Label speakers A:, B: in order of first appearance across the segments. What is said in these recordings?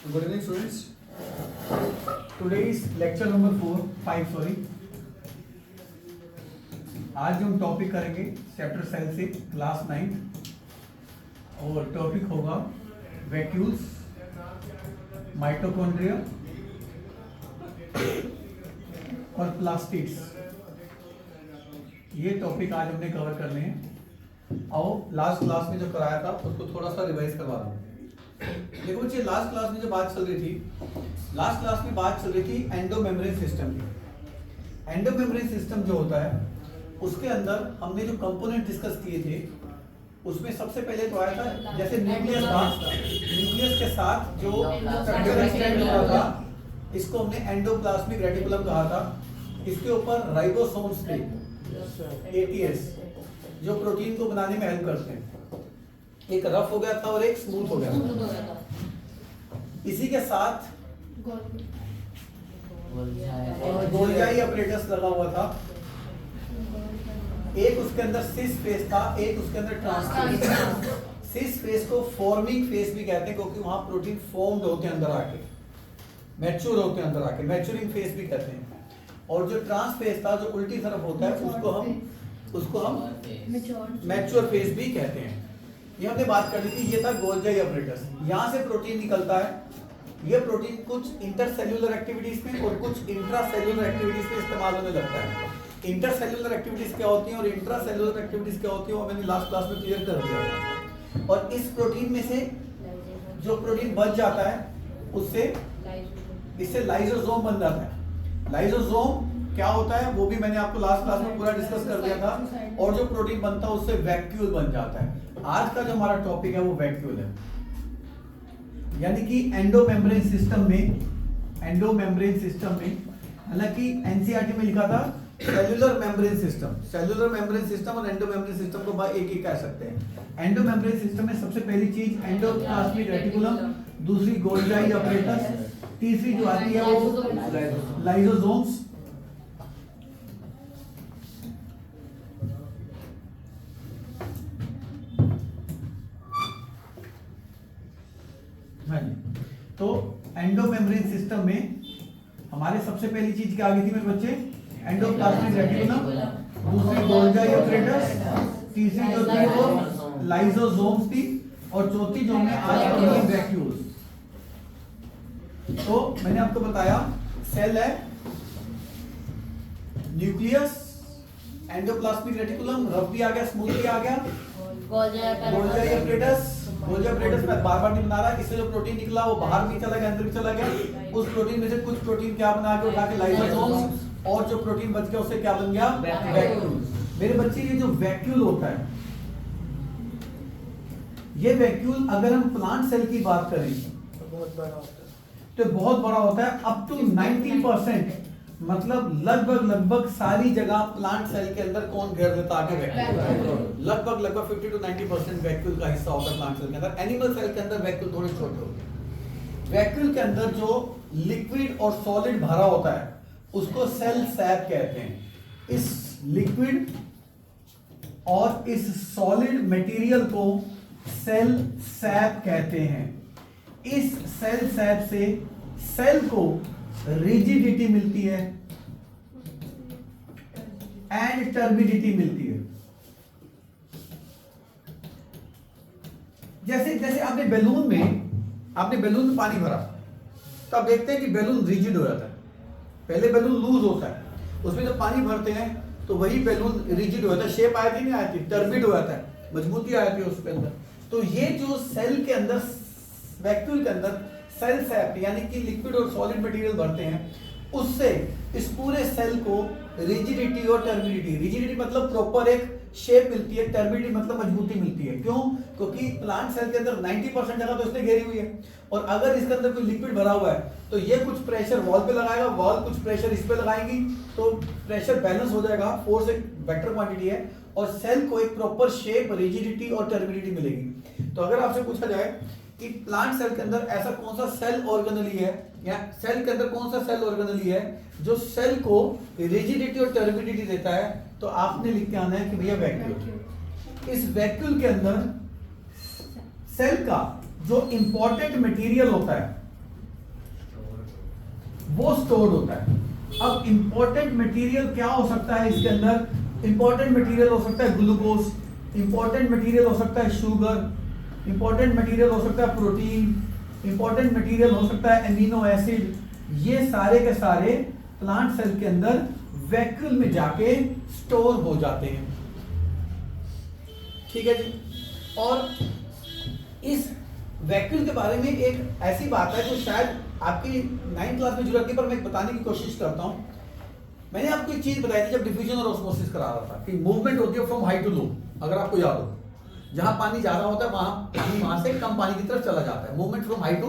A: Good evening, students. Today is lecture number 5 sorry. आज हम topic करेंगे चैप्टर सेल से क्लास 9 और टॉपिक होगा वैक्यूल्स, माइटोकॉन्ड्रिया और प्लास्टिड्स। ये टॉपिक आज हमने कवर करने हैं। आओ लास्ट क्लास में जो कराया था उसको थोड़ा सा रिवाइज करवा दूं। देखो बच्चे, लास्ट क्लास में जो बात चल रही थी एंडोमेम्ब्रेन सिस्टम की। एंडोमेम्ब्रेन सिस्टम जो होता है उसके अंदर हमने जो कंपोनेंट डिस्कस किए थे उसमें सबसे पहले तो आया था जैसे न्यूक्लियस था, न्यूक्लियस के साथ जो स्ट्रक्चर एक्सटेंड होता था इसको हमने एंडोप्लाज्मिक रेटिकुलम कहा था। इसके ऊपर राइबोसोम्स थे, एटीएस, जो प्रोटीन को बनाने में हेल्प करते हैं। एक रफ हो गया था और एक स्मूथ हो गया था। इसी के साथ गोल्जाई अपरेटस लगा हुआ था। एक उसके अंदर सिस फेस था, एक उसके अंदर ट्रांसफेस। सिस फेस को फॉर्मिंग फेस भी कहते हैं क्योंकि वहां प्रोटीन फॉर्म्ड होते हैं अंदर आके, मैच्योर होते हैं अंदर आके, मैच्योरिंग फेस भी कहते हैं। और जो ट्रांसफेस था जो उल्टी तरफ होता है उसको हम मैच्योर फेस भी कहते हैं। ये हमने बात कर ली थी। ये था गोल्जाई अपरेटस। यहाँ से प्रोटीन निकलता है। ये प्रोटीन कुछ इंटरसेल्यूलर एक्टिविटीज में और कुछ इंट्रासेल्यूलर एक्टिविटीज में इस्तेमाल होने लगता है। इंटरसेल्यूलर एक्टिविटीज क्या होती हैं और इंट्रासेल्यूलर एक्टिविटीज क्या होती है वो मैंने लास्ट क्लास में क्लियर कर दिया था। और इस प्रोटीन में से जो प्रोटीन बच जाता है उससे इससे लाइसोसोम बन जाता है। लाइसोसोम क्या होता है वो भी मैंने आपको लास्ट क्लास में पूरा डिस्कस कर दिया था। और जो प्रोटीन बनता है उससे वैक्यूल बन जाता है। आज का जो हमारा टॉपिक है वो वैक्यूल है, यानी कि एंडोमेम्ब्रेन सिस्टम में हालांकि एनसीईआरटी में लिखा था cellular membrane system. Cellular membrane system और एंडोमेम्ब्रेन सिस्टम को एक ही कह सकते हैं। एंडोमेम्ब्रेन सिस्टम में सबसे पहली चीज एंडोप्लाज्मिक रेटिकुलम, दूसरी गोल्जाई अपरेटस, तीसरी जो आती है वो लाइसोसोम्स। तो एंडोमेम्ब्रेन सिस्टम में हमारे सबसे पहली चीज क्या आ गई थी मेरे बच्चे? एंडोप्लाज्मिक रेटिकुलम, दूसरी गोल्जाई अपरेटस, तीसरी जो थी वो लाइसोसोम्स थी और चौथी जो हमने आज पढ़ी वैक्यूल्स। तो मैंने आपको बताया सेल है, न्यूक्लियस, एंडोप्लाज्मिक रेटिकुलम, रफ भी आ गया, स्मूथ भी आ गया, गोल्जाई अपरेटस। गोल्जाई अपरेटस में बार-बार नहीं बना रहा, इससे जो प्रोटीन निकला वो बाहर भी चला गया, अंदर भी चला गया। उस प्रोटीन में से कुछ प्रोटीन क्या बना के उठा के लाइसोसोम्स, और जो प्रोटीन बच गया उससे क्या बन गया? वैक्यूल। मेरे बच्चे ये जो वैक्यूल होता है, ये वैक्यूल अगर हम प्लांट सेल की बात करें तो बहुत बड़ा होता है। अप टू 90%, मतलब लगभग सारी जगह प्लांट सेल के अंदर कौन घेर लेता आगे? वैक्यूल। लगभग 50 to 90% वैक्यूल का हिस्सा होता है प्लांट सेल के अंदर। एनिमल सेल के अंदर वैक्यूल थोड़े छोटे होते हैं। वैक्यूल के अंदर जो लिक्विड और सॉलिड भरा होता है उसको सेल सैप कहते हैं। इस लिक्विड और इस सॉलिड मटेरियल को सेल सैप कहते हैं। इस सेल सैप से सेल को रिजिडिटी मिलती है एंड टर्बिडिटी मिलती है। जैसे आपने बैलून में पानी भरा तो आप देखते हैं कि बैलून रिजिड हो जाता है। पहले बैलून लूज होता है, उसमें जब पानी भरते हैं तो वही बैलून रिजिड हो जाता है। शेप आती नहीं आती, टर्बिड हो जाता है, मजबूती आती है उसके अंदर। तो ये जो सेल के अंदर, वैक्यूल के अंदर सेल सैप यानी कि लिक्विड और सॉलिड मटेरियल भरते हैं, उससे इस पूरे सेल को रिजिडिटी और टर्बिडिटी, रिजिडिटी मतलब प्रॉपर एक शेप मिलती है, टर्बिडिटी मतलब मजबूती मिलती है। क्यों? क्योंकि प्लांट सेल के अंदर 90% जगह तो इसने घेरी हुई है, और अगर इसके अंदर कोई लिक्विड भरा हुआ है तो ये कुछ प्रेशर वॉल पे लगाएगा, वॉल कुछ प्रेशर इस पे लगाएगी, तो प्रेशर बैलेंस हो जाएगा, फोर्स एक वेक्टर क्वांटिटी है, और सेल को एक प्रॉपर शेप, रिजिडिटी और टर्बिडिटी मिलेगी। तो अगर आपसे पूछा जाए कि प्लांट सेल के अंदर ऐसा कौन सा सेल ऑर्गेनली है, या सेल के अंदर कौन सा सेल ऑर्गेनली है जो सेल को रिजिडिटी और टर्बिडिटी देता है, तो आपने लिख के आना है कि भैया वैक्यूल। इस वैक्यूल के अंदर सेल का जो इंपॉर्टेंट मटेरियल होता है वो स्टोर्ड होता है। अब इंपॉर्टेंट मटेरियल क्या हो सकता है इसके अंदर? इंपॉर्टेंट मटेरियल हो सकता है ग्लूकोज, इंपॉर्टेंट मटेरियल हो सकता है शुगर, इंपॉर्टेंट मटेरियल हो सकता है प्रोटीन, इंपॉर्टेंट मटेरियल हो सकता है एमिनो एसिड। ये सारे के सारे प्लांट सेल के अंदर वैक्यूल में जाके स्टोर हो जाते हैं। ठीक है जी। और इस वैक्यूल के बारे में एक ऐसी बात है जो शायद आपकी 9th क्लास में जरूरत नहीं, पर मैं बताने की कोशिश करता हूं। मैंने आपको एक चीज बताई थी जब डिफ्यूजन और ऑस्मोसिस करा रहा था कि मूवमेंट होती है फ्रॉम हाई टू लो। अगर आपको याद हो, जहां पानी ज्यादा होता है वहां से कम पानी की तरफ चला जाता है। मूवमेंट फ्रॉम हाई टू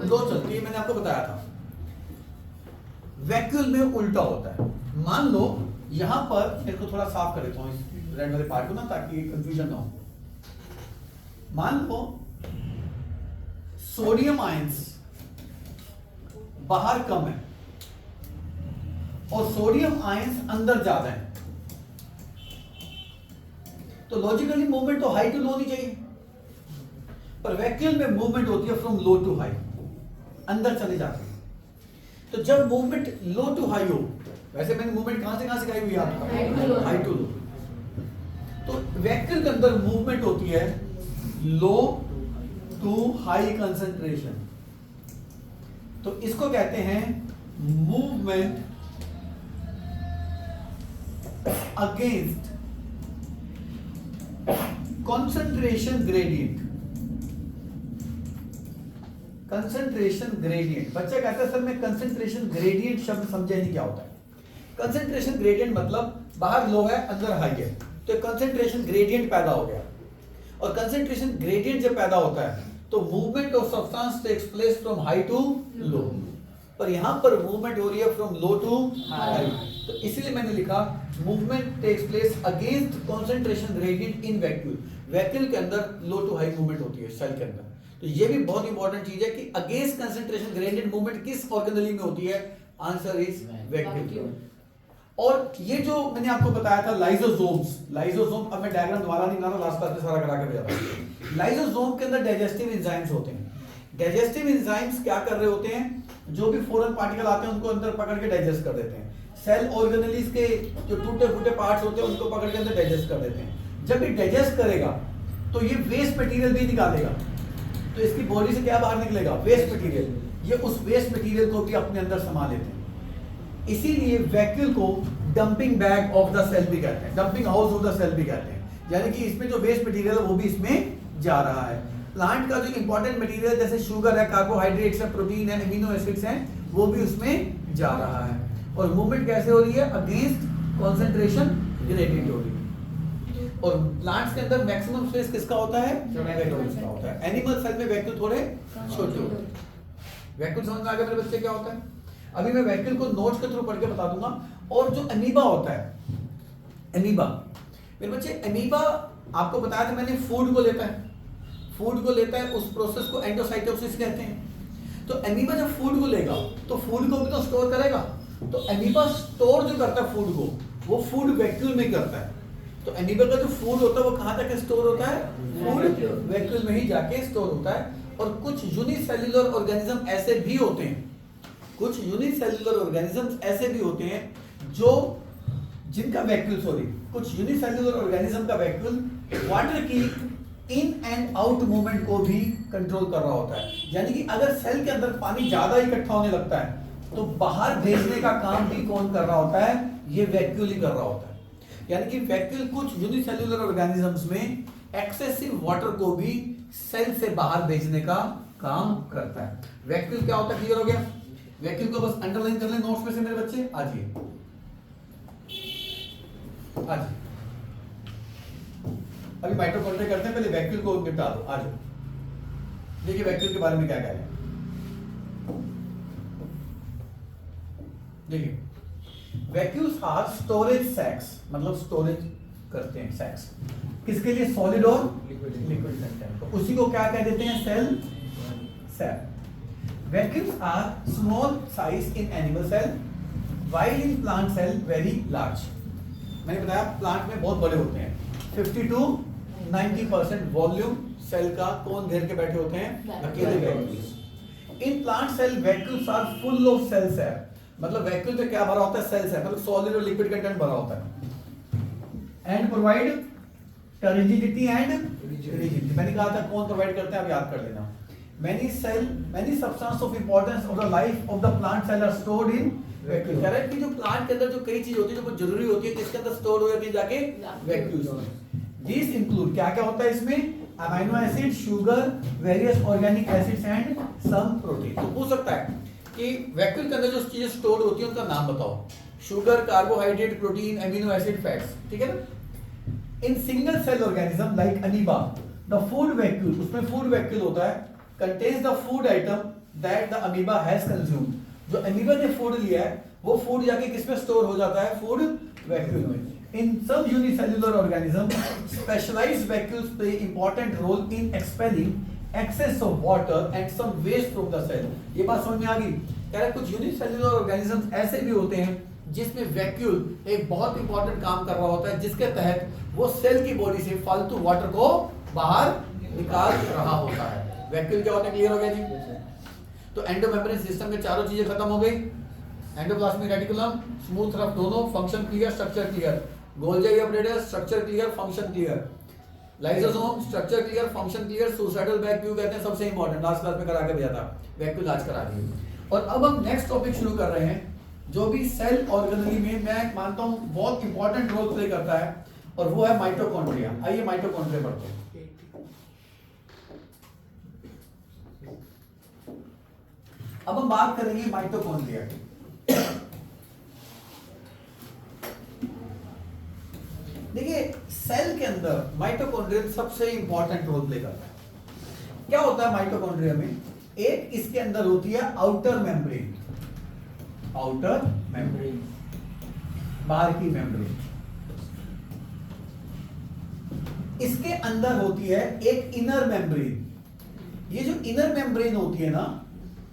A: लो चलती है, मैंने आपको बताया था। वैक्यूल में उल्टा होता है। मान लो यहां पर, मेरे को थोड़ा साफ कर देता हूं इस रेड वाले पार्ट को ना, ताकि कंफ्यूजन ना हो। मान लो सोडियम आयंस बाहर कम है और सोडियम आयंस अंदर ज्यादा है, तो लॉजिकली मूवमेंट तो हाई टू लो नहीं चाहिए, पर वैक्यूल में मूवमेंट होती है फ्रॉम लो टू हाई, अंदर चले जाते हैं। तो जब मूवमेंट लो टू हाई हो, वैसे मैंने मूवमेंट कहां से सिखाई हुई आपको? हाई टू लो। तो वैक्यूल के अंदर मूवमेंट होती है लो टू हाई कंसंट्रेशन, तो इसको कहते हैं movement against concentration gradient. Concentration gradient, बच्चा कहता है सर मैं कंसंट्रेशन ग्रेडियंट शब्द समझे नहीं क्या होता है। कंसंट्रेशन ग्रेडियंट मतलब बाहर लो है अंदर हाई है, तो कंसंट्रेशन ग्रेडियंट पैदा हो गया। और कंसंट्रेशन ग्रेडियंट जब पैदा होता है तो movement of substance takes place from high to low, पर यहां पर मूवमेंट हो रही है फ्रॉम लो टू हाई, तो इसीलिए मैंने लिखा movement takes place against concentration gradient in vacuole. Vacuole के अंदर लो टू हाई मूवमेंट होती है सेल के अंदर। तो ये भी बहुत इंपॉर्टेंट चीज है कि अगेंस्ट कंसंट्रेशन ग्रेडियंट मूवमेंट किस ऑर्गेनेल में होती है? Answer is vacuole. और ये जो मैंने आपको बताया था लाइसोसोम्स, लाइसोसोम, अब मैं डायग्राम दोबारा नहीं बना रहा, लास्ट क्लास में सारा करा के भेजा था। लाइसोसोम के अंदर डाइजेस्टिव एंजाइम्स होते हैं। डाइजेस्टिव एंजाइम्स क्या कर रहे होते हैं? जो भी फॉरेन पार्टिकल आते हैं उनको अंदर पकड़ के डाइजेस्ट कर देते हैं। सेल ऑर्गेनेल्स के जो टूटे फूटे पार्ट्स होते हैं उनको पकड़ के अंदर डाइजेस्ट कर देते हैं। जब ये डाइजेस्ट करेगा तो ये वेस्ट मटेरियल भी निकालेगा, तो इसकी बॉडी से क्या बाहर निकलेगा? Waste material. ये उस वेस्ट मटेरियल को भी अपने अंदर समा लेते हैं। इसीलिए वैक्यूल को dumping bag of the cell भी कहते हैं, dumping house of the cell भी कहते हैं। यानी कि इसमें जो वेस्ट मटेरियल है वो भी इसमें जा रहा है। प्लांट का जो इंपॉर्टेंट मटेरियल जैसे शुगर है, कार्बोहाइड्रेट्स है, प्रोटीन है, एमिनो एसिड्स हैं, वो भी उसमें जा रहा है। और मूवमेंट कैसे हो रही है? अगेंस्ट कंसंट्रेशन ग्रेडियंट हो रही है। और प्लांट्स के अंदर मैक्सिमम स्पेस किसका होता है? वैक्यूल्स का होता है। एनिमल सेल में वैक्यूल थोड़े छोटे होते हैं। वैक्यूल समझ में आ गया मेरे बच्चे क्या होता है? अभी मैं वैक्यूल को नोट्स के थ्रू पढ़ के बता दूंगा। और जो अमीबा होता है, अमीबा मेरे बच्चे, अमीबा आपको बताया था मैंने, फूड को लेता है, फूड को लेता है, उस प्रोसेस को एंडोसाइटोसिस कहते हैं। तो अमीबा जब फूड को लेगा तो फूड को भी तो स्टोर करेगा। तो अमीबा स्टोर जो करता है फूड को, वो फूड वैक्यूल में करता है। तो अमीबा का जो फूड होता है वो कहां तक स्टोर होता है? फूड वैक्यूल में ही जाके स्टोर होता है। और कुछ यूनिसेल्युलर ऑर्गेनिज्म ऐसे भी होते हैं, कुछ यूनिसेल्युलर ऑर्गेनिज्म ऐसे भी होते हैं जो जिनका वैक्यूल, सॉरी, कुछ यूनिसेल्युलर ऑर्गेनिज्म का वैक्यूल वाटर की इन एंड आउट मूवमेंट को भी कंट्रोल कर रहा होता है। यानी कि अगर सेल के अंदर पानी ज्यादा इकट्ठा होने लगता है तो बाहर भेजने का काम भी कौन कर रहा होता है? ये वैक्यूल ही कर रहा होता है। यानी कि वैक्यूल कुछ यूनिसेल्युलर ऑर्गेनिजम्स में एक्सेसिव वाटर को भी सेल से बाहर भेजने का काम करता है। वैक्यूल क्या होता है? क्लियर हो गया? वैक्यूल को बस अंडरलाइन कर लें नोट्स में से मेरे बच्चे। आजिए आजिए, अभी माइटोकॉन्ड्रिया करते हैं, पहले वैक्यूल को निपटा दो। आज देखिए वैक्यूल के बारे में क्या कह रहे हैं। देखिए वैक्यूल्स आर स्टोरेज सैक्स, मतलब स्टोरेज करते हैं सैक्स, किसके लिए? सॉलिड और लिक्विड कंटेंट। तो उसी को क्या कह देते हैं? Cell sac. Vacuoles are small size in animal cell while in plant cell very large. मैंने बताया प्लांट में बहुत बड़े होते हैं, 50 to 90% वॉल्यूम सेल का कौन घेर के बैठे होते हैं? अकेले vacuoles. In plant cell vacuoles are full of cells है, मतलब वैक्यूल में क्या भरा होता है, सेल्स है, मतलब सॉलिड और लिक्विड कंटेंट भरा होता है। And provide turgidity and rigidity, मैंने कहा था कौन प्रोवाइड करते हैं, आप याद कर लेना। many substance of importance of the life of the plant cell are stored in vacuole. कह रहा है कि जो प्लांट के अंदर जो कई चीज होती है जो बहुत जरूरी होती है किसके अंदर स्टोर हो जाती है, जाके वैक्यूल्स में। दिस इंक्लूड, क्या क्या होता है इसमें, amino acid, sugar, various organic acids and some protein. तो पूछ सकता है कि वैक्यूल के अंदर जो चीजें स्टोर होती है उनका नाम बताओ, sugar, carbohydrate, protein, amino acid, fats, ठीक है ना। In single cell organism like amoeba the food vacuole, उसमें फूड वैक्यूल होता है, contains the food item that the amoeba has consumed, जो अमीबा ने फूड लिया है वो फूड जाके किसमें स्टोर हो जाता है, फूड वैक्यूल में। In some unicellular organisms, specialized vacuoles play important role in expelling excess of water and some waste from the cell। ये बात समझ में आ गई। कह रहा है कुछ यूनिसेल्युलर ऑर्गेनिजम्स ऐसे भी होते हैं जिसमें वैक्यूल एक बहुत इंपॉर्टेंट काम कर रहा होता है, जिसके तहत वो सेल की बॉडी से फालतू वाटर को बाहर निकाल रहा होता है। वैक्यूल क्या होता है, क्लियर हो गया जी। तो एंडोमेम्ब्रेन सिस्टम के चारों चीजें खत्म हो गई, एंडोप्लाज्मिक रेटिकुलम, स्मूथ रफ दोनों, function clear, structure clear, Golgi apparatus, structure clear, function clear, lysosome, structure clear, function clear, suicidal bag क्यों कहते हैं, सबसे इंपॉर्टेंट, लास्ट क्लास में करा के दिया था, वैक्यूल आज करा दी। और अब हम नेक्स्ट टॉपिक शुरू कर रहे हैं जो भी सेल ऑर्गेनली में मैं मानता हूं बहुत इंपॉर्टेंट रोल प्ले करता है, और वो है माइटोकॉन्ड्रिया। आइए माइटोकॉन्ड्रिया पढ़ते हैं। अब हम बात करेंगे माइटोकॉन्ड्रिया की। देखिए सेल के अंदर माइटोकॉन्ड्रिया सबसे इंपॉर्टेंट रोल प्ले करता है। क्या होता है माइटोकॉन्ड्रिया में, एक इसके अंदर होती है आउटर मेम्ब्रेन, आउटर मेम्ब्रेन, बाहर की मेम्ब्रेन, इसके अंदर होती है एक इनर मेम्ब्रेन। ये जो इनर मेम्ब्रेन होती है ना,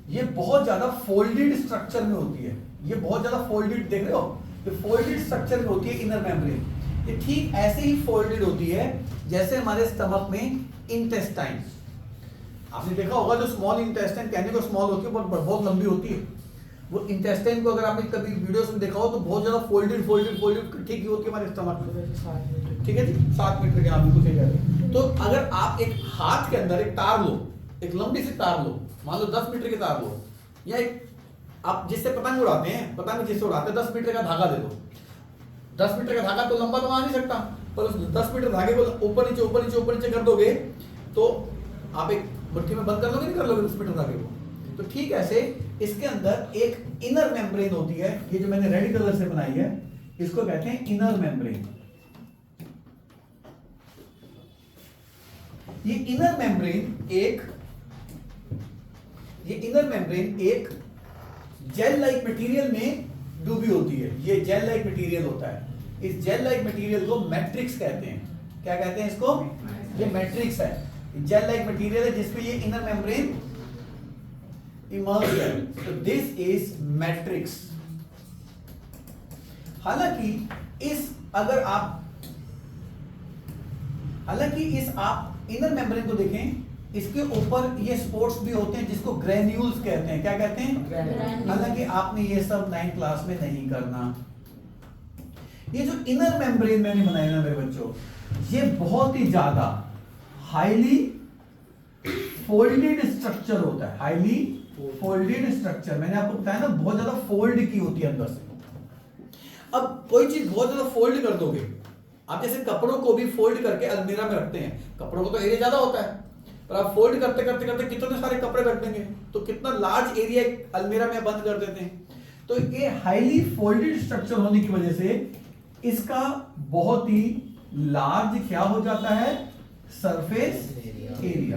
A: ये बहुत ज्यादा फोल्डेड स्ट्रक्चर में होती है, ये बहुत ज्यादा फोल्डेड, देख रहे हो, ये फोल्डेड स्ट्रक्चर में होती है इनर मेम्ब्रेन। ये ठीक ऐसे ही फोल्डेड होती है जैसे हमारे स्टमक में इंटेस्टाइन, आपने देखा होगा जो स्मॉल इंटेस्टाइन, कहने को स्मॉल होती है पर बहुत लंबी होती है, वो इंटेस्टाइन को अगर आपने कभी वीडियोस में देखा हो तो बहुत ज्यादा फोल्डेड फोल्डेड फोल्डेड ठीक ही होती है हमारे स्टमक में, ठीक है जी, 7 मीटर के, आप बिल्कुल सही कह रहे हैं। तो अगर आप एक हाथ के अंदर एक तार लो, एक लंबी सी तार लो, मान लो 10 मीटर की तार लो, या एक आप जिससे पतंग उड़ाते हैं, पतंग जिससे उड़ाते हैं, 10 मीटर का धागा दे दो। 10 मीटर का धागा तो लंबा तो आ नहीं सकता, पर उस 10 मीटर धागे को ऊपर नीचे ऊपर नीचे ऊपर नीचे कर दोगे तो आप एक मुट्ठी में बंद कर लोगे, नहीं कर लोगे 10 मीटर धागे को। तो ठीक ऐसे इसके अंदर एक इनर मेम्ब्रेन होती है, ये जो मैंने रेड कलर से बनाई है इसको कहते हैं इनर मेम्ब्रेन। ये इनर मेम्ब्रेन एक जेल लाइक मटेरियल में डूबी होती है, ये जेल लाइक मटेरियल होता है। इस जेल लाइक मटेरियल को मैट्रिक्स कहते हैं। क्या कहते हैं इसको, ये मैट्रिक्स है, जेल लाइक मटेरियल है जिसपे ये इनर मेम्ब्रेन इमर्ज है, तो दिस इज मैट्रिक्स। हालांकि इस आप इनर मेम्ब्रेन को देखें, इसके ऊपर ये स्पोर्ट्स भी होते हैं जिसको ग्रेन्यूल्स कहते हैं। क्या कहते हैं, हालांकि आपने ये सब 9th क्लास में नहीं करना। ये जो इनर मेम्ब्रेन मैंने बनाया ना मेरे बच्चों, ये बहुत ही ज्यादा हाईली फोल्डेड स्ट्रक्चर होता है, हाईली फोल्डेड स्ट्रक्चर, मैंने आपको बताया ना बहुत ज्यादा फोल्ड की होती है अंदर से। अब कोई चीज बहुत ज्यादा फोल्ड कर दोगे, आप जैसे कपड़ों को भी फोल्ड करके अलमीरा में रखते हैं, कपड़ों को तो एरिया ज्यादा होता है, पर आप फोल्ड करते करते करते कितने सारे कपड़े रख देंगे, तो कितना लार्ज एरिया अलमीरा में बंद कर देते हैं। तो ये हाईली फोल्डेड स्ट्रक्चर होने की वजह से इसका बहुत ही लार्ज क्या हो जाता है, सरफेस एरिया।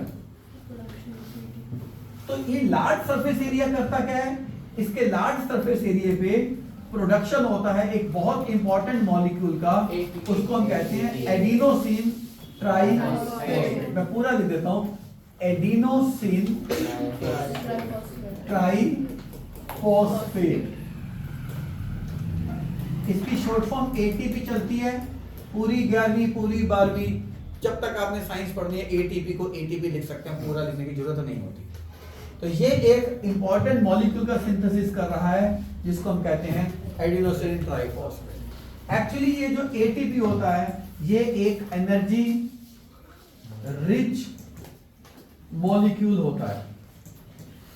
A: तो ये लार्ज सरफेस एरिया करता क्या है, इसके लार्ज सरफेस एरिया पे प्रोडक्शन होता है एक बहुत इंपॉर्टेंट मॉलिक्यूल का, उसको हम कहते हैं एडिनोसिन ट्राइफॉस्फेट। मैं पूरा लिख देता हूं, एडिनोसिन ट्राइफॉस्फेट। इसकी शॉर्ट फॉर्म एटीपी चलती है पूरी 11वीं पूरी 12वीं, जब तक आपने साइंस पढ़नी है एटीपी को एटीपी लिख सकते हैं, पूरा लिखने की जरूरत नहीं होती। तो ये एक इंपॉर्टेंट मॉलिक्यूल का सिंथेसिस कर रहा है जिसको हम कहते हैं एडिनोसिन ट्राइफॉस्फेट। एक्चुअली ये जो एटीपी होता है ये एक एनर्जी रिच मॉलिक्यूल होता है।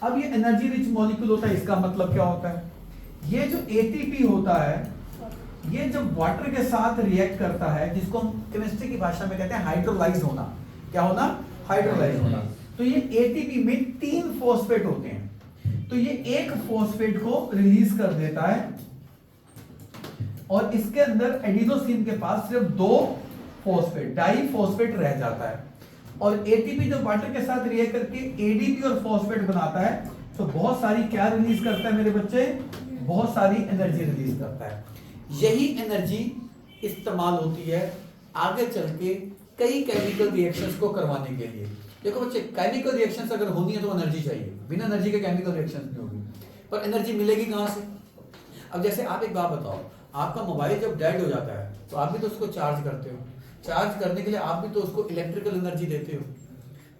A: अब ये एनर्जी रिच मॉलिक्यूल होता है, इसका मतलब क्या होता है? ये जो एटीपी होता है ये जब वाटर के साथ रिएक्ट करता है, जिसको हम केमिस्ट्री की भाषा में कहते हैं हाइड्रोलाइज होना। क्या होना? हाइड्रोलाइज होना। तो ये एटीपी में 3 फॉस्फेट होते हैं, तो ये एक फॉस्फेट को रिलीज कर देता है और इसके अंदर एडिनोसिन के पास सिर्फ 2 फॉस्फेट डाई फॉस्फेट रह जाता है। और एटीपी जब वाटर के साथ रिएक्ट करके एडीपी और फॉस्फेट बनाता है तो बहुत सारी क्या रिलीज करता है मेरे बच्चे? बहुत सारी एनर्जी रिलीज करता है। यही एनर्जी इस्तेमाल होती है आगे चल के कई केमिकल रिएक्शंस को करवाने के लिए। देखो बच्चे, केमिकल रिएक्शंस अगर होनी है तो एनर्जी चाहिए, बिना एनर्जी के केमिकल रिएक्शंस नहीं होगी। पर एनर्जी मिलेगी कहां से? अब जैसे आप एक बात बताओ, आपका मोबाइल जब डेड हो जाता है तो आप भी तो उसको चार्ज करते हो, चार्ज करने के लिए आप भी तो उसको इलेक्ट्रिकल एनर्जी देते हो।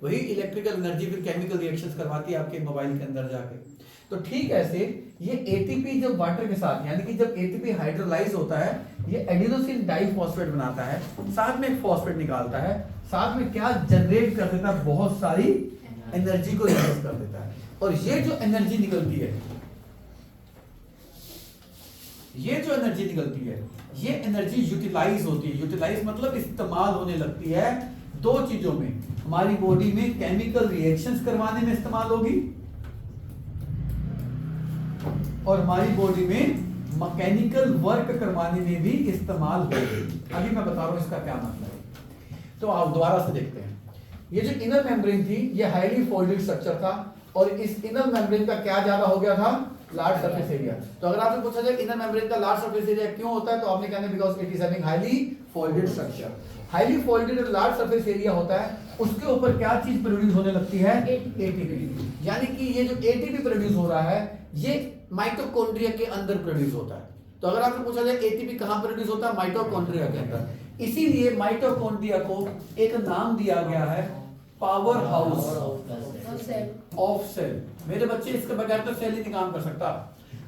A: वही इलेक्ट्रिकल एनर्जी फिर केमिकल रिएक्शंस करवाती है आपके मोबाइल के अंदर जाके। तो ठीक ऐसे ये एटीपी जब वाटर के साथ, यानी कि जब एटीपी हाइड्रोलाइज होता है, ये एडिनोसिन डाइफॉस्फेट बनाता है, साथ में एक फॉस्फेट निकालता है, साथ में क्या जनरेट कर देता है? बहुत सारी एनर्जी को रिलीज कर देता है। और ये जो एनर्जी निकलती है, ये जो एनर्जी निकलती है, ये एनर्जी यूटिलाइज होती है। यूटिलाइज मतलब इस्तेमाल होने लगती है 2 चीजों में। हमारी बॉडी में केमिकल रिएक्शंस करवाने में इस्तेमाल होगी और हमारी बॉडी में मैकेनिकल वर्क करवाने में भी इस्तेमाल होगी। अभी मैं बता रहा हूं इसका क्या मतलब है। तो आप दोबारा से देखते हैं। ये जो इनर मेम्ब्रेन थी ये हाईली फोल्डेड स्ट्रक्चर था और इस इनर मेम्ब्रेन का क्या ज्यादा हो गया था? Large surface area. तो अगर आपसे पूछा जाए इनर मेम्ब्रेन का लार्ज सरफेस एरिया क्यों होता है, तो आपने कहना because it is having highly folded structure. Highly folded और लार्ज सरफेस एरिया होता है, उसके ऊपर क्या चीज प्रोड्यूस होने लगती है? एटीपी। यानी कि ये जो एटीपी प्रोड्यूस हो रहा है ये माइटोकॉन्ड्रिया के अंदर प्रोड्यूस होता है। तो अगर आपसे पूछा जाए एटीपी कहां प्रोड्यूस होता है? माइटोकॉन्ड्रिया के अंदर। इसीलिए माइटोकॉन्ड्रिया को एक नाम दिया गया है पावर हाउस ऑफ सेल। मेरे बच्चे, इसके बगैर तो सेल ही नहीं काम कर सकता।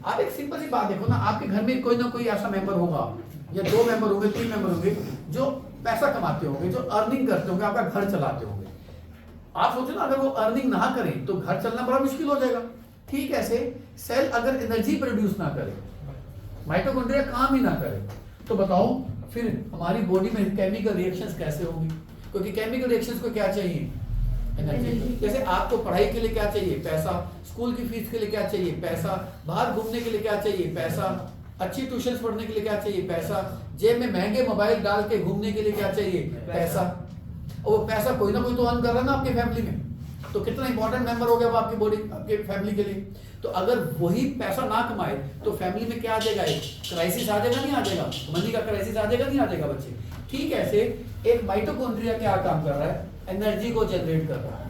A: आप एक सिंपल सी बात देखो ना, आपके घर में कोई ना कोई ऐसा मेंबर होगा या 2 मेंबर होंगे, 3 मेंबर होंगे जो पैसा कमाते होंगे, जो अर्निंग करते होंगे, आपका घर चलाते होंगे। आप सोचो ना, अगर वो अर्निंग ना करें तो घर चलना बड़ा मुश्किल हो जाएगा। ठीक ऐसे सेल अगर एनर्जी प्रोड्यूस ना करे, माइटोकॉन्ड्रिया काम ही ना करे, तो बताओ फिर हमारी बॉडी में केमिकल रिएक्शंस कैसे होगी? क्योंकि केमिकल रिएक्शंस को क्या चाहिए? एनर्जी। जैसे आपको पढ़ाई के लिए क्या चाहिए? पैसा। स्कूल की फीस के लिए क्या चाहिए? पैसा। बाहर घूमने के लिए क्या चाहिए? पैसा। अच्छी ट्यूशंस पढ़ने के लिए क्या चाहिए? पैसा। जेब में महंगे मोबाइल डाल के घूमने के लिए क्या चाहिए? पैसा। और वो पैसा कोई ना कोई तो अर्न कर रहा है ना आपके फैमिली में, तो कितना इंपॉर्टेंट मेंबर हो गया वो आपकी बॉडी, आपके फैमिली के लिए। तो अगर वही पैसा ना कमाए तो फैमिली में क्या आ जाएगा? एक क्राइसिस आ जाएगा, नहीं आ जाएगा? मनी का क्राइसिस आ जाएगा, नहीं आ जाएगा बच्चे? ठीक ऐसे एक माइटोकॉन्ड्रिया क्या काम कर रहा है? एनर्जी को जनरेट कर रहा है।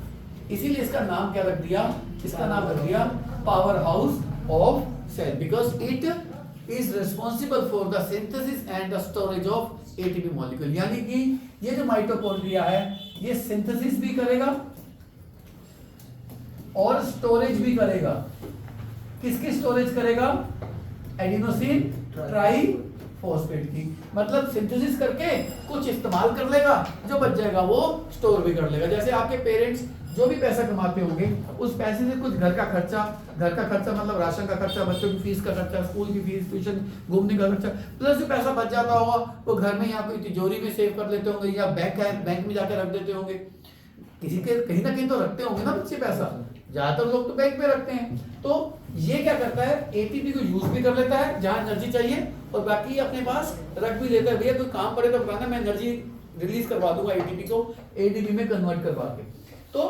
A: इसीलिए इसका नाम क्या रख दिया? इसका नाम रख दिया power house of cell, because it is responsible for the synthesis and the storage of ATP molecule. यानी कि ये जो माइटोकॉन्ड्रिया है ये सिंथेसिस भी करेगा और स्टोरेज भी करेगा। किसकी स्टोरेज करेगा? एडिनोसिन ट्राइफॉस्फेट की। मतलब सिंथेसिस करके कुछ इस्तेमाल कर लेगा, जो बच जाएगा वो स्टोर भी कर लेगा। जैसे आपके पेरेंट्स जो भी पैसा कमाते होंगे उस पैसे से कुछ घर का खर्चा मतलब राशन का खर्चा, बच्चों की फीस का खर्चा, स्कूल की फीस, ट्यूशन, घूमने का खर्चा, प्लस जो पैसा बच जाता होगा वो घर में या कोई तिजोरी में सेव कर लेते होंगे या बैंक में जाकर रख देते होंगे। किसी के कहीं ना कहीं तो रखते होंगे ना बच्चे पैसा, ज्यादातर लोग तो बैंक में रखते हैं। तो ये क्या करता है? एटीपी को यूज भी कर लेता है जहां एनर्जी चाहिए और बाकी अपने पास रख भी लेता है। भैया कोई काम पड़े तो बताना, मैं एनर्जी रिलीज करवा दूंगा एटीपी को एटीपी में कन्वर्ट करवा के। तो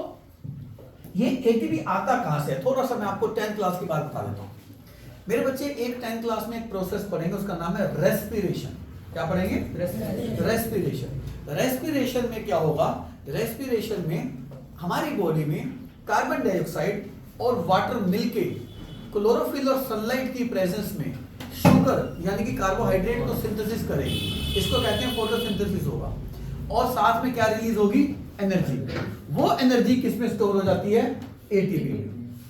A: ये एटीपी आता कहां से है? थोड़ा सा मैं आपको 10th क्लास की बात बता देता हूं। मेरे बच्चे एक 10th क्लास में एक प्रोसेस पढ़ेंगे, उसका नाम है रेस्पिरेशन। क्या पढ़ेंगे? रेस्पिरेशन। रेस्पिरेशन में क्या होगा? रेस्पिरेशन में हमारी बॉडी में कार्बन डाइऑक्साइड और वाटर मिलके क्लोरोफिल और सनलाइट की प्रेजेंस में शुगर यानी कि कार्बोहाइड्रेट को सिंथेसिस करेगी। इसको कहते हैं फोटोसिंथेसिस होगा। और साथ में क्या रिलीज होगी? एनर्जी। वो एनर्जी किस में स्टोर हो जाती है? एटीपी।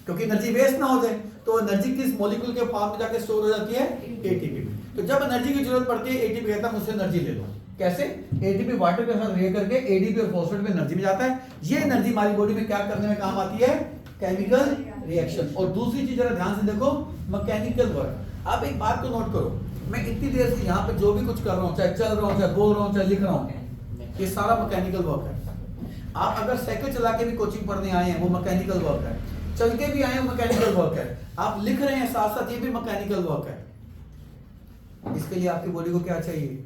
A: क्योंकि एनर्जी वेस्ट ना हो जाए। तो एनर्जी किस मॉलिक्यूल के फॉर्म में जाके स्टोर हो जाती है? एटीपी में। तो जब एनर्जी की जरूरत पड़ती है एटीपी कहता है मुझसे एनर्जी ले लो। कैसे? एटीपी वाटर के साथ रिएक्ट करके एडीपी और फॉस्फेट में एनर्जी में जाता है। ये एनर्जी हमारी बॉडी में क्या करने में काम आती है? Chemical reaction. और दूसरी चीज जरा ध्यान से देखो, मैकेनिकल वर्क। आप एक बात को नोट करो, मैं इतनी देर से यहाँ पे जो भी कुछ कर रहा हूँ, चाहे चल रहा हूँ, चाहे बोल रहा हूँ, चाहे लिख रहा हूँ, ये सारा मैकेनिकल वर्क है। आप अगर साइकिल चला के भी कोचिंग पढ़ने आए हैं, वो मैकेनिकल वर्क है। चल के भी आए हैं, मैकेनिकल वर्क है। आप लिख रहे हैं साथ साथ, ये भी मैकेनिकल वर्क है। इसके लिए आपकी बॉडी को क्या चाहिए?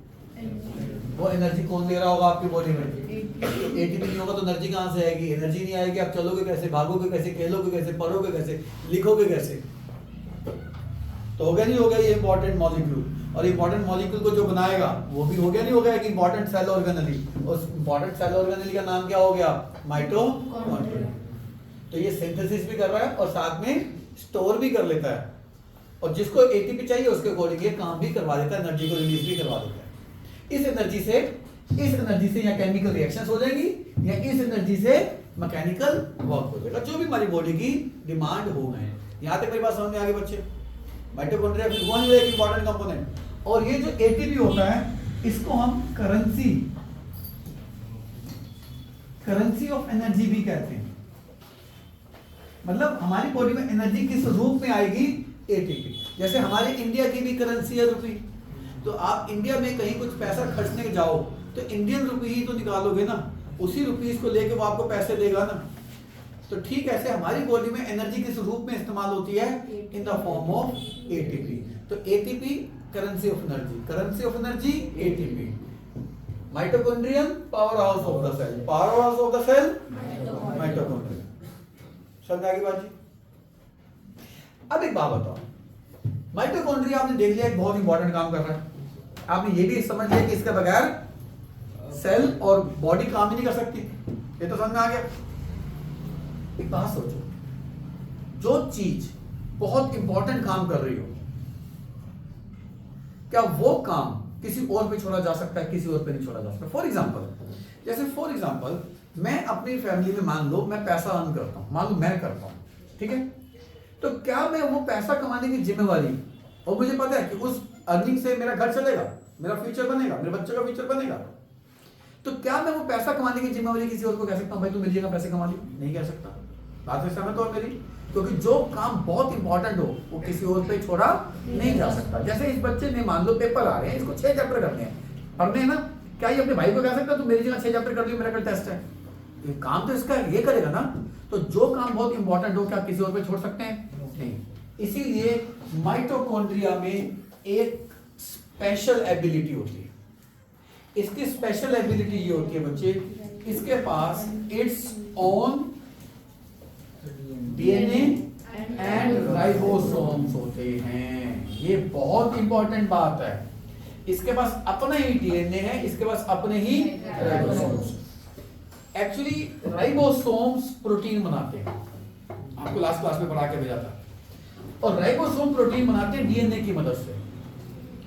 A: वो एनर्जी कौन दे रहा होगा आपकी बॉडी में? एटीपी नहीं होगा तो एनर्जी कहां से आएगी? एनर्जी नहीं आएगी, आप चलोगे कैसे, भागोगे कैसे, खेलोगे कैसे, पढ़ोगे कैसे, लिखोगे कैसे? तो हो गया नहीं हो गया ये इंपॉर्टेंट मॉलिक्यूल। और इंपॉर्टेंट मॉलिक्यूल को जो बनाएगा वो भी हो गया नहीं हो गया, कि इंपॉर्टेंट सेल ऑर्गेनेली। उस इंपॉर्टेंट सेल ऑर्गेनेली का नाम क्या हो गया? माइटोकॉन्ड्रिया। तो ये सिंथेसिस भी कर रहा है और साथ में स्टोर भी कर लेता है, और जिसको एटीपी चाहिए उसके अकॉर्डिंग ये काम भी करवा देता है, एनर्जी को रिलीज भी करवा देता है। इस एनर्जी से या केमिकल रिएक्शंस हो जाएंगी, या इस एनर्जी से मैकेनिकल वर्क हो जाएगा, जो भी हमारी बॉडी की डिमांड हो गए। यहां तक मेरी बात समझ में आ गई बच्चे? माइटोकॉन्ड्रिया फिर वन वे एक इंपॉर्टेंट कंपोनेंट। और ये जो एटीपी होता है इसको हम करेंसी ऑफ एनर्जी भी कहते हैं। मतलब हमारी बॉडी में एनर्जी किस रूप में आएगी? एटीपी। जैसे हमारे इंडिया की भी करेंसी है रुपी। तो आप इंडिया में कहीं कुछ पैसा खर्चने जाओ तो इंडियन रुपी ही तो निकालोगे ना, उसी रुपीस को लेके वो आपको पैसे देगा ना। तो ठीक ऐसे हमारी बॉडी में एनर्जी किस रूप में इस्तेमाल होती है? In the form of ATP. तो ATP currency of energy, ATP. Mitochondrion power house of the cell, mitochondria. समझ आ गई बात जी? अब एक बात बताओ, माइटोकॉन्ड्रिया आपने देख लिया एक बहुत इंपॉर्टेंट काम कर रहा है। आपने ये भी समझ लिया कि इसके बगैर सेल और बॉडी काम ही नहीं कर सकती। ये तो समझ में आ गया। एक बात सोचो, जो चीज बहुत इंपॉर्टेंट काम कर रही हो, क्या वो काम किसी और पे छोड़ा जा सकता है? किसी और पे नहीं छोड़ा जा सकता। फॉर एग्जाम्पल मैं अपनी फैमिली में, मान लो मैं पैसा अर्न करता हूं, मान लो मैं करता हूं, ठीक है? तो क्या मैं वो पैसा कमाने की जिम्मेवारी, और मुझे पता है कि उस अर्निंग से मेरा घर चलेगा, मेरा फ्यूचर बनेगा, मेरे बच्चों का फ्यूचर बनेगा, तो क्या मैं वो पैसा कमाने की जिम्मेवारी किसी और को कह सकता हूं? भाई तू मेरी जगह पैसे कमा ली? नहीं कह सकता। बात में सहमत हो मेरी? क्योंकि जो काम बहुत इंपॉर्टेंट हो वो किसी और पे छोड़ा नहीं जा सकता। जैसे इस बच्चे ने, मान लो पेपर आ रहे हैं, इसको 6 चैप्टर करने हैं, पढ़ने हैं ना, क्या ये अपने भाई को कह सकता तू मेरी जगह 6 चैप्टर कर दियो, मेरा कल टेस्ट है? ये काम तो इसका ये करेगा ना। तो जो काम बहुत इंपॉर्टेंट हो क्या किसी और पे छोड़ सकते हैं? नहीं। इसीलिए माइटोकॉन्ड्रिया में एक स्पेशल एबिलिटी होती है। इसकी स्पेशल एबिलिटी ये होती है बच्चे, इसके पास its own DNA and ribosomes होते हैं। ये बहुत इंपॉर्टेंट बात है। इसके पास अपना ही डीएनए है, इसके पास अपने ही राइबोसोम्स। एक्चुअली राइबोसोम्स प्रोटीन बनाते हैं, आपको लास्ट क्लास में पढ़ा के भेजा था। और राइबोसोम प्रोटीन बनाते हैं डीएनए की मदद से।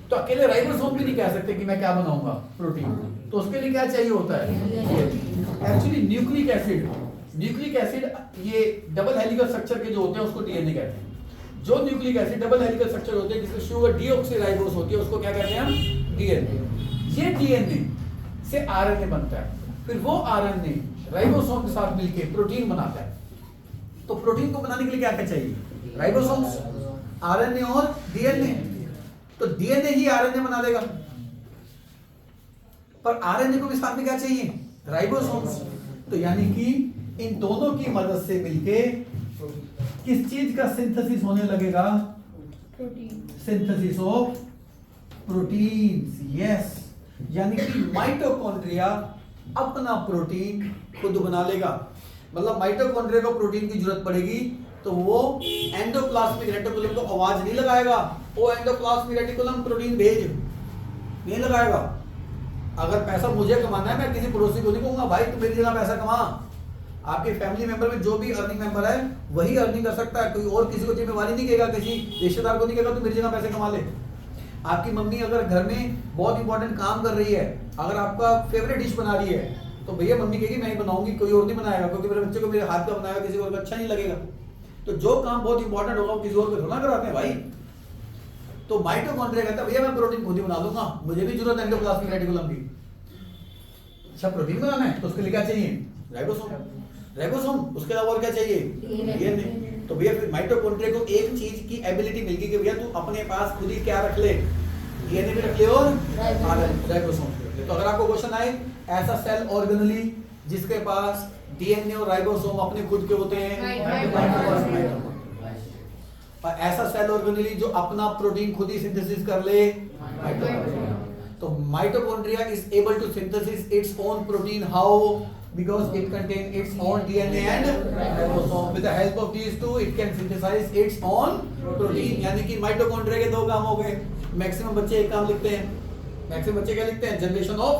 A: तो अकेले राइबोसोम भी नहीं कह सकते कि मैं क्या बनाऊंगा प्रोटीन, तो उसके लिए क्या चाहिए होता है? एक्चुअली न्यूक्लिक एसिड, ये डबल हेलिकल स्ट्रक्चर के जो होते हैं उसको डीएनए कहते हैं। जो nucleic acid double helical structure होते हैं जिसमें शुगर डीऑक्सीराइबोस होती है, उसको क्या कहते हैं हम? डीएनए। ये डीएनए से आरएनए बनता है, फिर वो आरएनए राइबोसोम के साथ मिलकर प्रोटीन बनाता है। तो प्रोटीन को बनाने के लिए क्या क्या चाहिए? राइबोसोम्स, आरएनए और डीएनए। तो डीएनए ही आरएनए बना देगा, पर आरएनए को भी साथ में क्या चाहिए? राइबोसोम्स। तो यानी कि इन दोनों की मदद से मिलके किस चीज का सिंथेसिस होने लगेगा? Synthesis of proteins. यस, यानी कि माइटोकॉन्ड्रिया अपना प्रोटीन खुद बना लेगा। मतलब माइटोकॉन्ड्रिया को प्रोटीन की जरूरत पड़ेगी तो वो एंडोप्लाज्मिक रेटिकुलम को आवाज नहीं लगाएगा, वो एंडोप्लाज्मिक रेटिकुलम प्रोटीन भेज नहीं लगाएगा। अगर पैसा मुझे कमाना है, मैं किसी पड़ोसी को नहीं कहूंगा भाई तू मेरी जगह पैसा कमा। आपके फैमिली मेंबर में जो भी अर्निंग मेंबर है वही अर्निंग कर सकता है, कोई और किसी को जिम्मेवारी नहीं कहेगा, किसी रिश्तेदार को नहीं कहेगा तू मेरी जगह पैसे कमा ले। आपकी मम्मी अगर घर में बहुत इंपॉर्टेंट काम कर रही है, अगर आपका फेवरेट डिश बना रही है, तो भैया मम्मी कहेगी मैं ही बनाऊंगी, कोई और नहीं बनाएगा, क्योंकि मेरे बच्चे को मेरे हाथ का बनाएगा किसी को अच्छा नहीं लगेगा। तो जो काम बहुत इंपॉर्टेंट होगा वो किसी और को थोड़ा कराते हैं भाई। तो माइटोकॉन्ड्रिया कहता है भैया मैं प्रोटीन खुद ही बना दूंगा, मुझे भी जरूरत है एंडोप्लाज्मिक रेटिकुलम की। अच्छा प्रोटीन बनाना है तो उसके लिए क्या चाहिए? राइबोसोम। राइबोसोम, उसके अलावा और क्या चाहिए? डीएनए। तो भैया फिर माइटोकॉन्ड्रिया को एक चीज की एबिलिटी मिल गई कि भैया तू अपने पास खुद ही क्या रख ले, डीएनए भी रख ले और राइबोसोम भी रख ले। तो अगर आपको क्वेश्चन आए ऐसा सेल ऑर्गेनली जिसके पास डीएनए और राइबोसोम अपने खुद के होते हैं, और ऐसा सेल ऑर्गेनली जो अपना प्रोटीन खुद ही सिंथेसिस कर ले, माइटोकॉन्ड्रिया। तो mitochondria is able to synthesis its own protein, how? Because it contains its own DNA and ribosome. With the help of these two, it can synthesize its own protein. यानी कि mitochondria के दो काम हो गए। Maximum बच्चे एक काम लिखते हैं, मैक्सिमम बच्चे क्या लिखते हैं? Generation of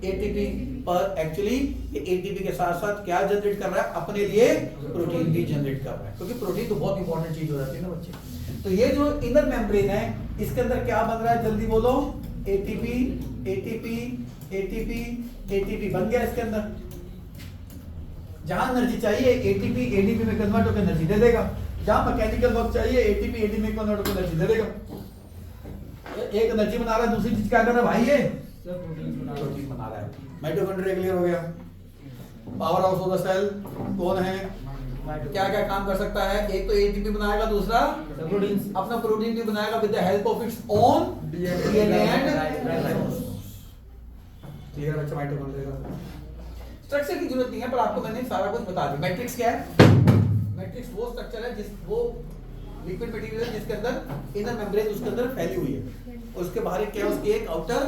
A: ATP. पर एक्चुअली ये एटीपी के साथ साथ क्या जनरेट कर रहा है? अपने लिए प्रोटीन भी जनरेट कर रहा है, क्योंकि प्रोटीन तो बहुत इंपॉर्टेंट चीज हो जाती है ना बच्चे। तो ये जो इनर मेम्ब्रेन है इसके अंदर क्या बन रहा है? जल्दी बोलो। एटीपी एटीपी एटीपी एटीपी बन गया इसके अंदर। जहां एनर्जी चाहिए एटीपी एडीपी में कन्वर्ट होकर एनर्जी दे देगा, जहां मैकेनिकल वर्क चाहिए एटीपी एडीपी में कन्वर्ट होकर एनर्जी दे देगा। एक एनर्जी बना रहा है, दूसरी चीज क्या कर रहा है भाई? ये प्रोटीन बना रहा है। माइटोकॉन्ड्रिया क्लियर हो गया। Power house of the cell कौन है? क्या क्या काम कर सकता है? एक तो एटीपी बनाएगा, दूसरा अपना प्रोटीन भी बनाएगा with the help of its own DNA and ribosome. Clear है बच्चा? माइटोकॉन्ड्रिया का स्ट्रक्चर की जरूरत नहीं है, पर आपको मैंने सारा कुछ बता दिया। मैट्रिक्स क्या है? मैट्रिक्स वो स्ट्रक्चर है वो लिक्विड मटेरियल है जिसके अंदर इनर मेम्ब्रेन उसके अंदर फैली हुई है, और उसके बाहर क्या है? उसकी एक आउटर।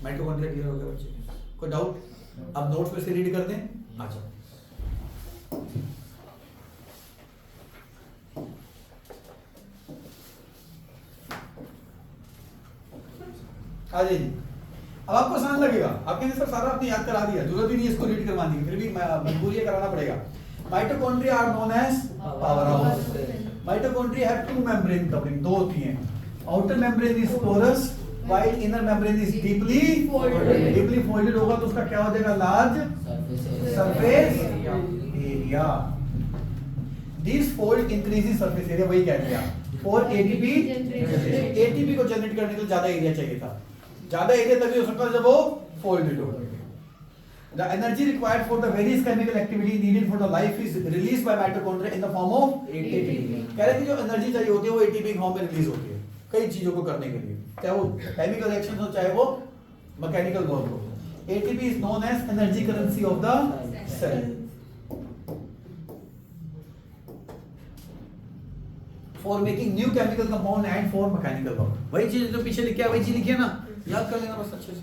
A: माइटोकॉन्ड्रिया क्लियर हो गया बच्चे? कोई डाउट? अब नोट्स में से रीड कर दें। अच्छा आ जाइए। अब आपको आसान लगेगा, आपके सर सारा आपने याद करा दिया, जरूरत ही नहीं इसको रीड करवाने की, फिर भी मजबूरी है कराना पड़ेगा। Mitochondria are known as power house. Mitochondria have two membrane covering, दो होती हैं। Outer membrane is porous while inner membrane is deeply folded. Deeply folded होगा तो उसका क्या हो जाएगा? Large surface area. This fold increases surface area, वही कह दिया। और एटीपी, एटीपी को जनरेट करने के लिए ज्यादा एरिया चाहिए था। ज्यादा एरिया तभी हो सकता है जब वो फोल्डेड हो। The energy required for the various chemical activity needed for the life is released by mitochondria in the form of ATP। कह रहे थे जो एनर्जी चाहिए होती है वो एटीपी फॉर्म में रिलीज होती है कई चीजों को करने के लिए, चाहे वो केमिकल रिएक्शन हो चाहे वो मैकेनिकल वर्क हो। ATP is known as energy currency of the cell. For making new chemical compound and for mechanical work. वही चीज जो पीछे लिखा है वही चीज लिखी है ना, याद कर लेना बस अच्छे से।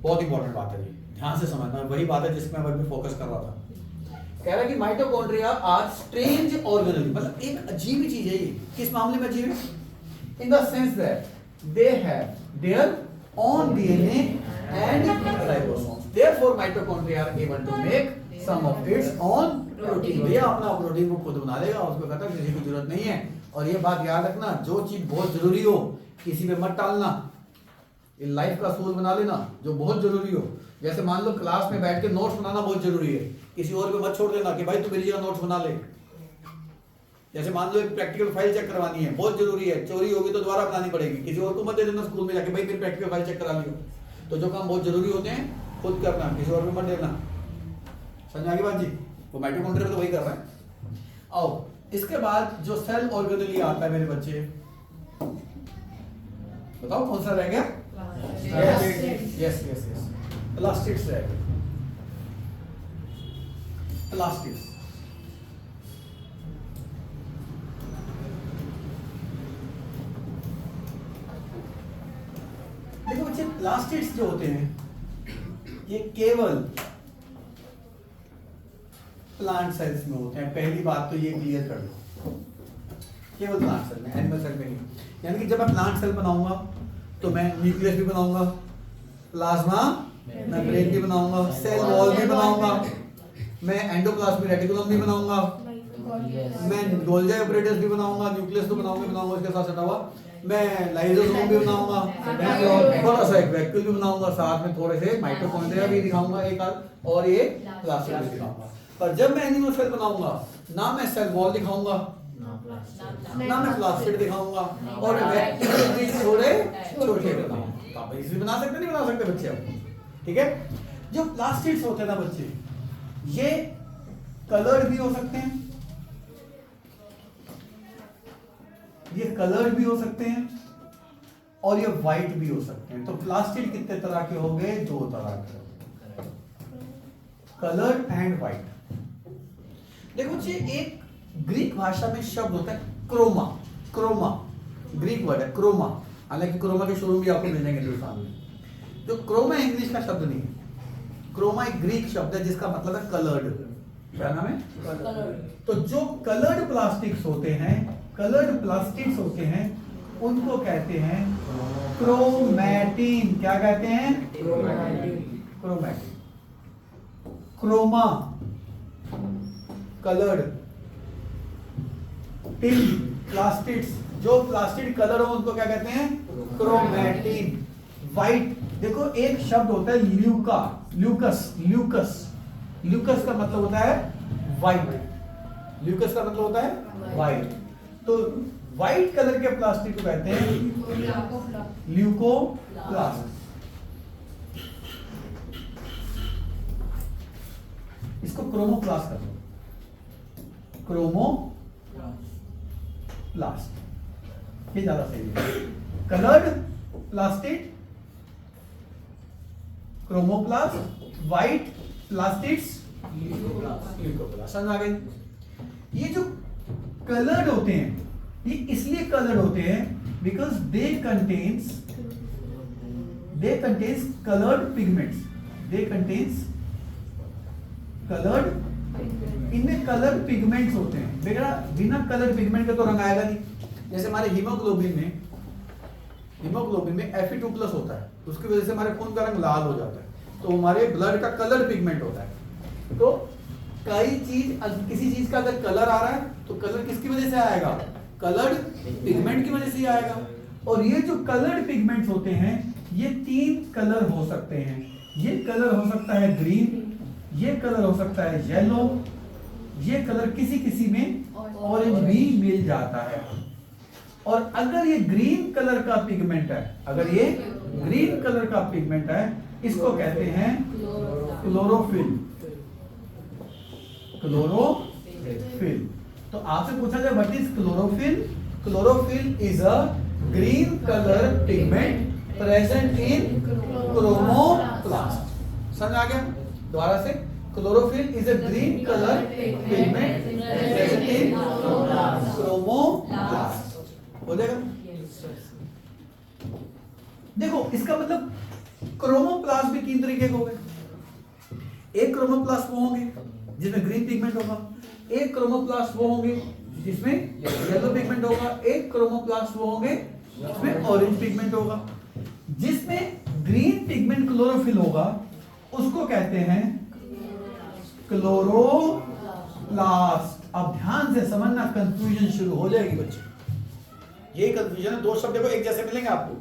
A: बहुत इंपॉर्टेंट बात है ये, ध्यान से समझना। वही बात है जिसमें मैं फोकस कर रहा था। कह रहा है कि माइटोकॉन्ड्रिया आर स्ट्रेंज ऑर्गेनेल, मतलब एक अजीब चीज है ये। किस मामले में अजीब है? In the sense that they have their own DNA and ribosomes, therefore mitochondria are able to make some of its own protein. ये अपना प्रोटीन को खुद बना लेगा, उसको कहता है किसी की जरूरत नहीं है। और ये बात याद रखना, जो चीज बहुत जरूरी हो किसी पे मत टालना। लाइफ का असूल बना लेना जो बहुत जरूरी हो। जैसे मान लो क्लास में बैठ के नोट्स बनाना बहुत जरूरी है, किसी और पे मत छोड़ देना कि भाई तू मेरी जगह नोट्स बना ले। जैसे मान लो एक प्रैक्टिकल फाइल चेक करवानी है, बहुत जरूरी है, चोरी होगी तो दोबारा बनानी पड़ेगी, किसी और को मत दे देना स्कूल में जाके भाई मेरी प्रैक्टिकल फाइल चेक करा लियो। तो जो काम बहुत जरूरी होते हैं खुद करना, किसी और पे मत देना। समझ आ गई बात जी? वो माइटोकॉन्ड्रिया में तो वही कर रहा है। आओ इसके बाद जो सेल ऑर्गेनेली आता है मेरे बच्चे, बताओ कौन सा रह गया? यस यस यस, प्लास्टिड्स रह गए। प्लास्टिड्स देखो बच्चे, प्लास्टिड्स जो होते हैं ये केवल प्लांट सेल्स में होते हैं। पहली बात तो ये क्लियर कर लो, केवल प्लांट सेल में, एनिमल सेल में नहीं। यानी कि जब मैं प्लांट सेल बनाऊंगा तो मैं न्यूक्लियस भी बनाऊंगा, प्लाज्मा मेम्ब्रेन भी बनाऊंगा, सेल वॉल भी बनाऊंगा, मैं एंडोप्लाज्मिक रेटिकुलम भी बनाऊंगा, मैं गोल्गी ऑपरेटर्स भी बनाऊंगा, न्यूक्लियस तो बनाऊंगा इसके साथ सटा हुआ, मैं लाइसोसोम भी बनाऊंगा, मैं थोड़ा सा एक वैक्यूल भी बनाऊंगा, साथ में थोड़े से माइटोकॉन्ड्रिया भी दिखाऊंगा एक आध, और ये प्लास्टिड भी दिखाऊंगा। पर जब मैं एनिमल सेल बनाऊंगा ना मैं सेल वॉल दिखाऊंगा ना मैं प्लास्टिड दिखाऊंगा और वेक्टर भी थोड़े छोटे बनाऊंगा। तो आप इसे बना सकते नहीं बना सकते बच्चे आप, ठीक है। जो प्लास्टिड्स होते हैं ना बच्चे, ये कलर्ड भी हो सकते हैं, ये कलर्ड भी हो सकते हैं और ये व्हाइट भी हो सकते हैं। तो प्लास्टिड कितने तरह के हो गए? 2 तरह के, कलर्ड एंड व्हाइट। देखो जी, एक ग्रीक भाषा में शब्द होता है क्रोमा। क्रोमा ग्रीक वर्ड है, क्रोमा। हालांकि क्रोमा के शोरूम भी आपको मिल जाएंगे हिंदुस्तान में। जो क्रोमा इंग्लिश का शब्द नहीं है, क्रोमा एक ग्रीक शब्द है जिसका मतलब है कलर्ड। क्या नाम है? कलर्ड। तो जो कलर्ड प्लास्टिक्स होते हैं, कलर्ड प्लास्टिक्स होते हैं, उनको कहते हैं क्रोमैटिन। क्या कहते हैं? क्रोमैटिन। क्रोमा कलर्ड, टिन प्लास्टिड्स, जो प्लास्टिड कलर हो उनको क्या कहते हैं? क्रोमैटिन। व्हाइट, देखो एक शब्द होता है ल्यूका, ल्यूकस, ल्यूकस, ल्यूकस का मतलब होता है व्हाइट। ल्यूकस का मतलब होता है व्हाइट। तो व्हाइट कलर के प्लास्टिक को कहते हैं ल्यूकोप्लास्ट। इसको क्रोमोप्लास्ट कर दो, क्रोमोप्लास्ट, ये ज्यादा सही है। Coloured plastic chromoplast, white plastics leucoplast. समझ आ गई? ये जो कलर्ड होते हैं, ये इसलिए कलर्ड होते हैं because they contains coloured pigments. They contains coloured, इनमें कलर पिगमेंट्स होते हैं। बिना कलर पिगमेंट के तो रंग आएगा नहीं। जैसे हमारे हीमोग्लोबिन में Fe2+ होता है, उसकी वजह से हमारे खून का रंग लाल हो जाता है, तो हमारे ब्लड का कलर पिगमेंट होता है। तो कई चीज, किसी चीज का अगर कलर आ रहा है तो कलर किसकी वजह से आएगा? कलर्ड पिगमेंट की वजह से आएगा। और ये जो कलर्ड पिगमेंट्स होते हैं, ये 3 कलर हो सकते हैं। ये कलर हो सकता है ग्रीन, ये कलर हो सकता है येलो, ये कलर किसी किसी में ऑरेंज भी मिल जाता है। और अगर ये ग्रीन कलर का पिगमेंट है, अगर ये ग्रीन कलर का पिगमेंट है, इसको कहते हैं क्लोरोफिल। क्लोरोफिल। तो आपसे पूछा जाए what is chlorophyll? Chlorophyll is a green colour pigment present in chromoplast. समझ आ गया? दोबारा से, chlorophyll is a green colour pigment present in chromoplast. हो जाएगा? देखो इसका मतलब क्रोमोप्लास्ट भी 3 तरीके के हो गए। एक क्रोमोप्लास्ट वो होंगे जिसमें ग्रीन पिगमेंट होगा, एक क्रोमोप्लास्ट वो होंगे जिसमें येलो पिगमेंट होगा, एक क्रोमोप्लास्ट वो होंगे जिसमें ऑरेंज पिगमेंट होगा। जिसमें ग्रीन पिगमेंट क्लोरोफिल होगा उसको कहते हैं क्लोरोप्लास्ट। अब ध्यान से समझना, कंफ्यूजन शुरू हो जाएगी बच्चे। ये कंफ्यूजन है, 2 शब्द देखो एक जैसे मिलेंगे आपको।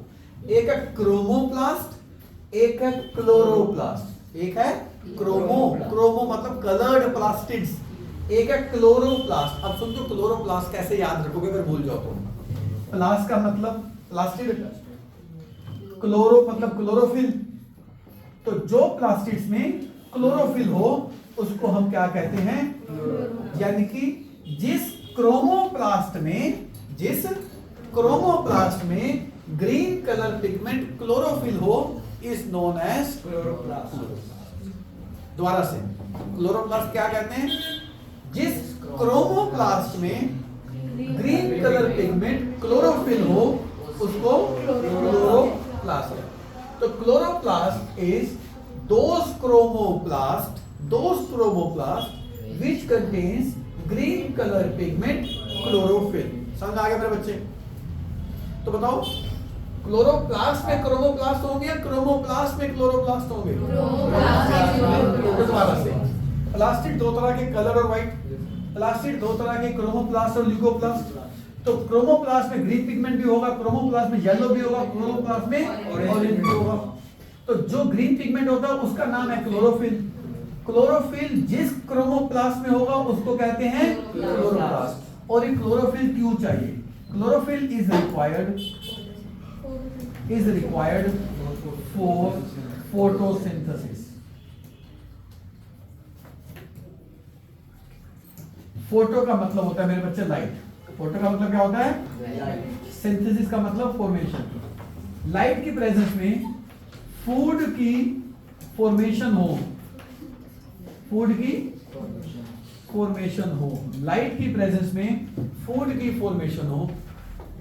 A: एक है क्रोमोप्लास्ट, एक है क्लोरोप्लास्ट। एक है क्रोमो मतलब कलर्ड प्लास्टिड्स, एक है क्लोरोप्लास्ट। अब सुन, तो क्लोरोप्लास्ट कैसे याद रखोगे अगर भूल जाओ तो? प्लास्ट का मतलब प्लास्टिड, क्लोरो मतलब क्लोरोफिल। तो जो प्लास्टिड्स में क्लोरोफिल हो उसको हम क्या कहते हैं? यानी कि जिस क्रोमोप्लास्ट में ग्रीन कलर पिगमेंट क्लोरोफिल हो इज नोन एज क्लोरोप्लास्ट। दोबारा से, क्लोरोप्लास्ट क्या कहते हैं? जिस क्रोमोप्लास्ट में ग्रीन कलर पिगमेंट क्लोरोफिल हो उसको क्लोरोप्लास्ट है। तो chloroplast is those chromoplast which contains green color pigment chlorophyll। समझ आ गया मेरे बच्चे? तो बताओ, क्लोरोप्लास्ट में क्रोमोप्लास्ट होंगे या क्रोमोप्लास्ट में क्लोरोप्लास्ट होंगे? दोबारा से, प्लास्टिड 2 तरह के, कलर और व्हाइट। प्लास्टिड 2 तरह के, क्रोमोप्लास्ट और ल्यूकोप्लास्ट। तो क्रोमोप्लास्ट में ग्रीन पिगमेंट भी होगा, क्रोमोप्लास्ट में येलो भी होगा, क्लोरोप्लास्ट में ऑरेंज भी होगा। तो जो ग्रीन पिगमेंट होता है उसका नाम है क्लोरोफिल। क्लोरोफिल जिस क्रोमोप्लास्ट में होगा उसको कहते हैं क्लोरोप्लास्ट। और ये क्लोरोफिल क्यों चाहिए? Chlorophyll is required for photosynthesis. Photo का मतलब होता है मेरे बच्चे लाइट। फोटो का मतलब क्या होता है? सिंथेसिस का मतलब फॉर्मेशन। लाइट की प्रेजेंस में फूड की फॉर्मेशन हो, फूड की फॉर्मेशन हो, लाइट की प्रेजेंस में फूड की फॉर्मेशन हो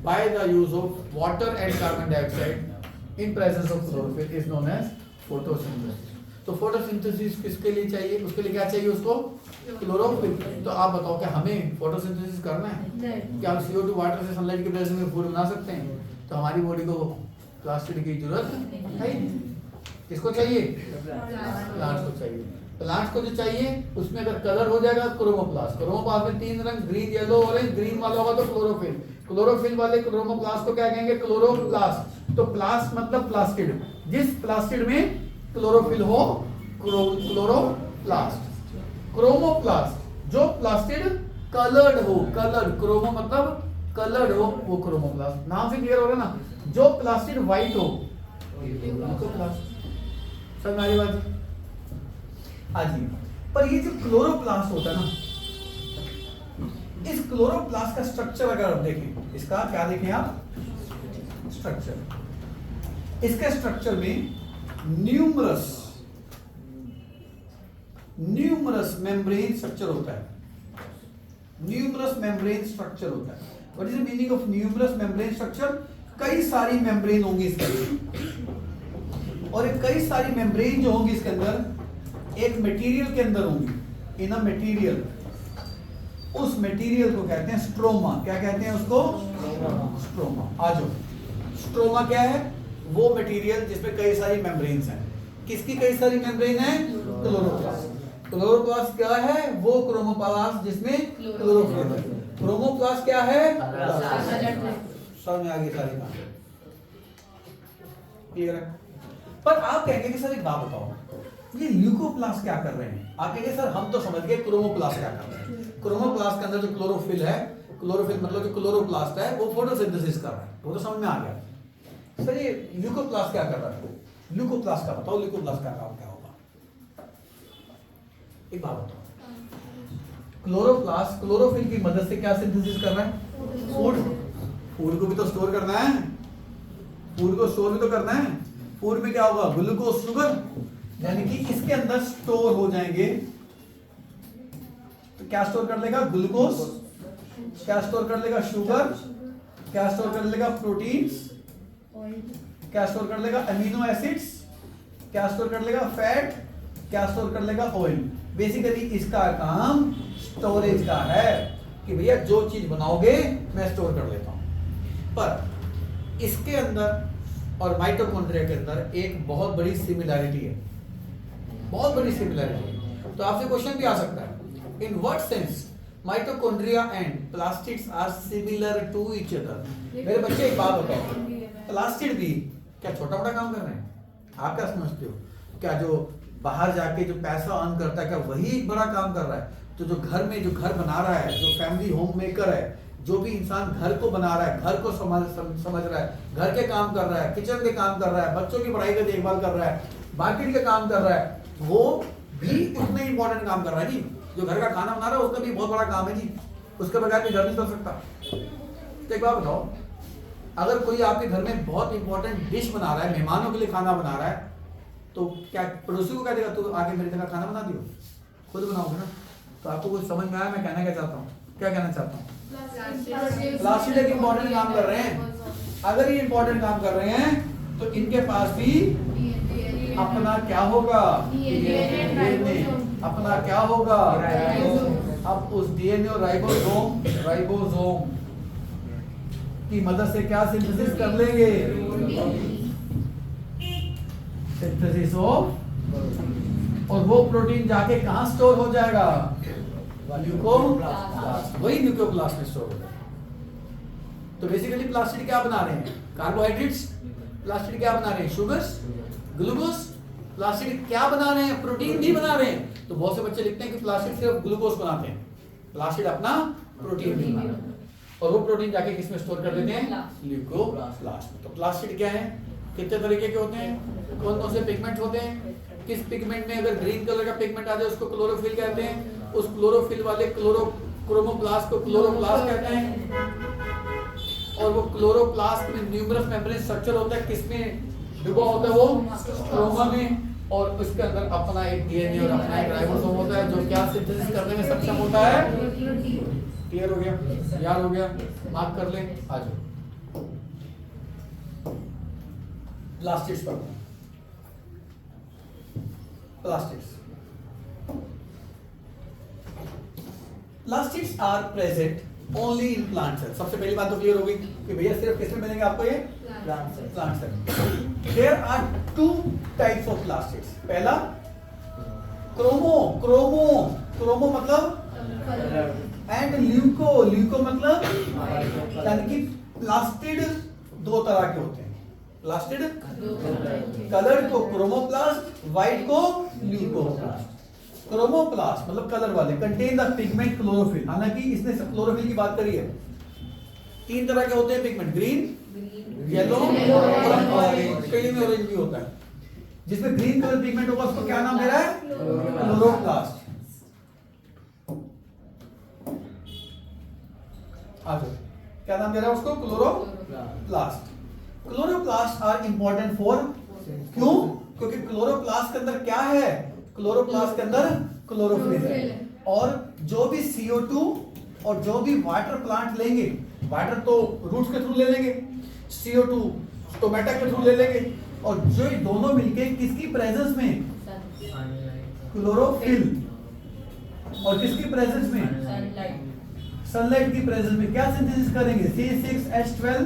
A: by the use of water and carbon dioxide in presence of chlorophyll is known as photosynthesis. तो फोटोसिंथेसिस किसके लिए चाहिए? उसके लिए क्या चाहिए उसको? क्लोरोफिल। तो आप बताओ क्या हमें फोटोसिंथेसिस करना है? क्या हम CO2 वाटर से सनलाइट की प्रेजेंस में फूड बना सकते हैं? तो हमारी बॉडी को प्लास्टिड की जरूरत है। किसको चाहिए? प्लांट्स को चाहिए। प्लांट्स को जो चाहिए उसमें अगर कलर हो जाएगा क्रोमोप्लास्ट। क्रोमोप्लास्ट में 3 रंग, ग्रीन, येलो, ऑरेंज। ग्रीन वाला होगा तो क्लोरोफिल। क्लोरोफिल वाले क्रोमोप्लास्ट को क्या कहेंगे? क्लोरोप्लास्ट। तो प्लास्ट मतलब प्लास्टिड। जिस प्लास्टिड में क्लोरोफिल हो क्लोरोप्लास्ट। क्रोमोप्लास्ट जो प्लास्टिड कलर्ड हो, कलर्ड, क्रोमो मतलब कलर्ड हो, वो क्रोमोप्लास्ट। नाम से क्लियर हो रहा है ना? जो प्लास्टिड व्हाइट हो क्लोरोप्लास्ट। समझ में आ रही बात? आजी पर ये जो क्लोरोप्लास्ट होता है ना, इस क्लोरोप्लास्ट का स्ट्रक्चर अगर आप देखें, इसका क्या देखें आप? स्ट्रक्चर। इसके स्ट्रक्चर में न्यूमरस मेम्ब्रेन स्ट्रक्चर होता है। न्यूमरस मेम्ब्रेन स्ट्रक्चर होता है। What is the meaning of numerous membrane structure? कई सारी मेम्ब्रेन होंगी इसके अंदर, और ये कई सारी मेम्ब्रेन जो होंगी इसके अंदर एक मटेरियल के अंदर होंगी। इन अ मटेरियल, उस मटेरियल को कहते हैं स्ट्रोमा। क्या कहते हैं उसको? स्ट्रोमा। आ जाओ, स्ट्रोमा क्या है? वो मटेरियल जिसमें कई सारी मेम्ब्रेन्स हैं। किसकी कई सारी मेम्ब्रेन है? क्लोरोप्लास्ट। क्लोरोप्लास्ट क्या है? वो क्रोमोप्लास्ट जिसमें क्लोरोफिल है। क्रोमोप्लास्ट क्या है? समझ में आ गई सारी बात? क्लियर है? पर आप कहेंगे कि सर एक बात बताओ, ये ल्यूकोप्लास्ट क्या कर रहे हैं? आप कहेंगे सर हम तो समझ गए क्रोमोप्लास्ट क्या कर रहे हैं। क्रोमोप्लास्ट के अंदर जो क्लोरोफिल है, क्लोरोफिल मतलब जो क्लोरोप्लास्ट है वो फोटोसिंथेसिस कर रहा है, वो तो समझ में आ गया। सर ये ल्यूकोप्लास्ट क्या कर रहा है? ल्यूकोप्लास्ट का बताओ, ल्यूकोप्लास्ट का काम क्या होगा? एक बात बताओ, क्लोरोप्लास्ट क्लोरोफिल की मदद से क्या सिंथेसिस कर रहा है? फूड। फूड को भी तो स्टोर करना है, फूड को स्टोर भी तो करना है। फूड में क्या होगा? ग्लूकोज, शुगर, यानी कि इसके अंदर स्टोर हो जाएंगे। तो क्या स्टोर कर लेगा? ग्लूकोज। क्या स्टोर कर लेगा? शुगर। क्या स्टोर कर लेगा? प्रोटीन्स। क्या स्टोर कर लेगा? Amino acids. क्या स्टोर कर लेगा? फैट। क्या स्टोर कर लेगा? ऑयल। बेसिकली इसका काम स्टोरेज का है कि भैया जो चीज बनाओगे मैं स्टोर कर लेता हूं। पर इसके अंदर और माइटोकॉन्ड्रिया के अंदर एक बहुत बड़ी सिमिलैरिटी है, बहुत बड़ी सिमिलैरिटी है। तो आपसे क्वेश्चन भी आ सकता है, in what sense mitochondria and plastids are similar to each other? मेरे बच्चे एक बात बताओ, प्लास्टिड भी क्या छोटा बड़ा काम कर रहे हैं? आप क्या समझते हो? क्या जो बाहर जाके जो पैसा अर्न करता है क्या वही एक बड़ा काम कर रहा है? तो जो घर में जो घर बना रहा है, जो फैमिली होम मेकर है, जो भी इंसान घर को बना रहा है, घर को समझ रहा है, घर के काम कर रहा है, किचन के काम कर रहा है, बच्चों की पढ़ाई का देखभाल कर रहा है, मार्केट के काम कर रहा है, वो भी उतना ही इंपॉर्टेंट काम कर रहा है जी। जो घर का खाना बना रहा है उसका भी बहुत बड़ा काम है जी, उसके बगैर भी घर नहीं चल सकता। तो एक बात बताओ, अगर कोई आपके घर में बहुत इंपॉर्टेंट डिश बना रहा है, मेहमानों के लिए खाना बना रहा है, तो क्या पड़ोसी को क्या देगा? तू आके मेरी जगह खाना बना दियो, खुद बनाओगे ना। तो आपको कुछ समझ में आया मैं कहना क्या चाहता हूँ? क्या कहना चाहता हूँ? प्लास्टिड एक इंपॉर्टेंट काम कर रहे हैं। अगर ये इंपॉर्टेंट काम कर रहे हैं तो इनके पास भी अपना क्या होगा? डीएनए। अपना क्या होगा? अब उस डीएनए और राइबोसोम की मदद से क्या सिंथेसिस कर लेंगे? सिंथेसिस ऑफ, और वो प्रोटीन जाके कहां स्टोर हो जाएगा? ल्यूकोप्लास्ट। वही ल्यूकोप्लास्ट में स्टोर हो जाएगा। तो बेसिकली प्लास्टिड क्या बना रहे हैं? कार्बोहाइड्रेट्स। प्लास्टिड क्या बना रहे हैं? शुगर्स, ग्लूकोज, प्लास्टिड क्या बना रहे हैं? प्रोटीन भी बना रहे हैं। तो बहुत से बच्चे लिखते हैं कि प्लास्टिड सिर्फ ग्लूकोज बनाते हैं, प्लास्टिड अपना प्रोटीन भी बनाते हैं, और वो प्रोटीन जाके किसमें स्टोर कर देते हैं? ल्यूकोप्लास्ट में। तो प्लास्टिड क्या है? कितने तरीके के होते हैं? कौन कौन से पिगमेंट होते हैं? किस पिगमेंट में अगर ग्रीन कलर का पिगमेंट आ जाए उसको क्लोरोफिल कहते हैं, उस क्लोरोफिल वाले क्रोमोप्लास्ट को क्लोरोप्लास्ट कहते हैं। और वो क्लोरोप्लास्ट में न्यूमरस मेम्ब्रेन स्ट्रक्चर होता है, किसमें डूबा होता है? वो स्ट्रोमा में। और उसके अंदर अपना एक डीएनए और अपना एक राइबोसोम होता है जो क्या सिंथेसिस करने में सक्षम होता है। क्लियर हो गया? याद हो गया? मार्क कर ले। आ जाओ प्लास्टिड्स पर। Plastids are present only in plant cell. सबसे पहली बात तो क्लियर होगी कि भैया सिर्फ किसमें मिलेंगे आपको? ये plant cell. There are two types of plastids. पहला क्रोमो मतलब एंड ल्यूको मतलब, यानी कि प्लास्टिड दो तरह के होते हैं। प्लास्टिड कलर को क्रोमोप्लास्ट, व्हाइट को ल्यूकोप्लास्ट। क्रोमोप्लास्ट मतलब कलर वाले, कंटेन द पिगमेंट क्लोरोफिल। हालांकि इसने क्लोरोफिल की बात करी है। तीन तरह के होते हैं पिगमेंट, ग्रीन, येलो और ऑरेंज। कई में ऑरेंज भी होता है। जिसमें ग्रीन कलर पिगमेंट होगा उसको क्या नाम दे रहा है? क्लोरोप्लास्ट। क्या नाम दे रहा है उसको? Chloroplast. Chloroplast are important for, क्यों? क्योंकि क्लोरोप्लास्ट के अंदर क्या है? क्लोरोप्लास्ट के अंदर क्लोरोफिल है। और जो भी CO2 और जो भी वाटर प्लांट लेंगे, वाटर तो रूट्स के थ्रू ले लेंगे, CO2 स्टोमेटा के थ्रू ले लेंगे, और जो दोनों मिलके किसकी प्रेजेंस में? क्लोरोफिल। और किसकी प्रेजेंस में? सनलाइट की प्रेजेंस में क्या सिंथेसिस करेंगे? C6H12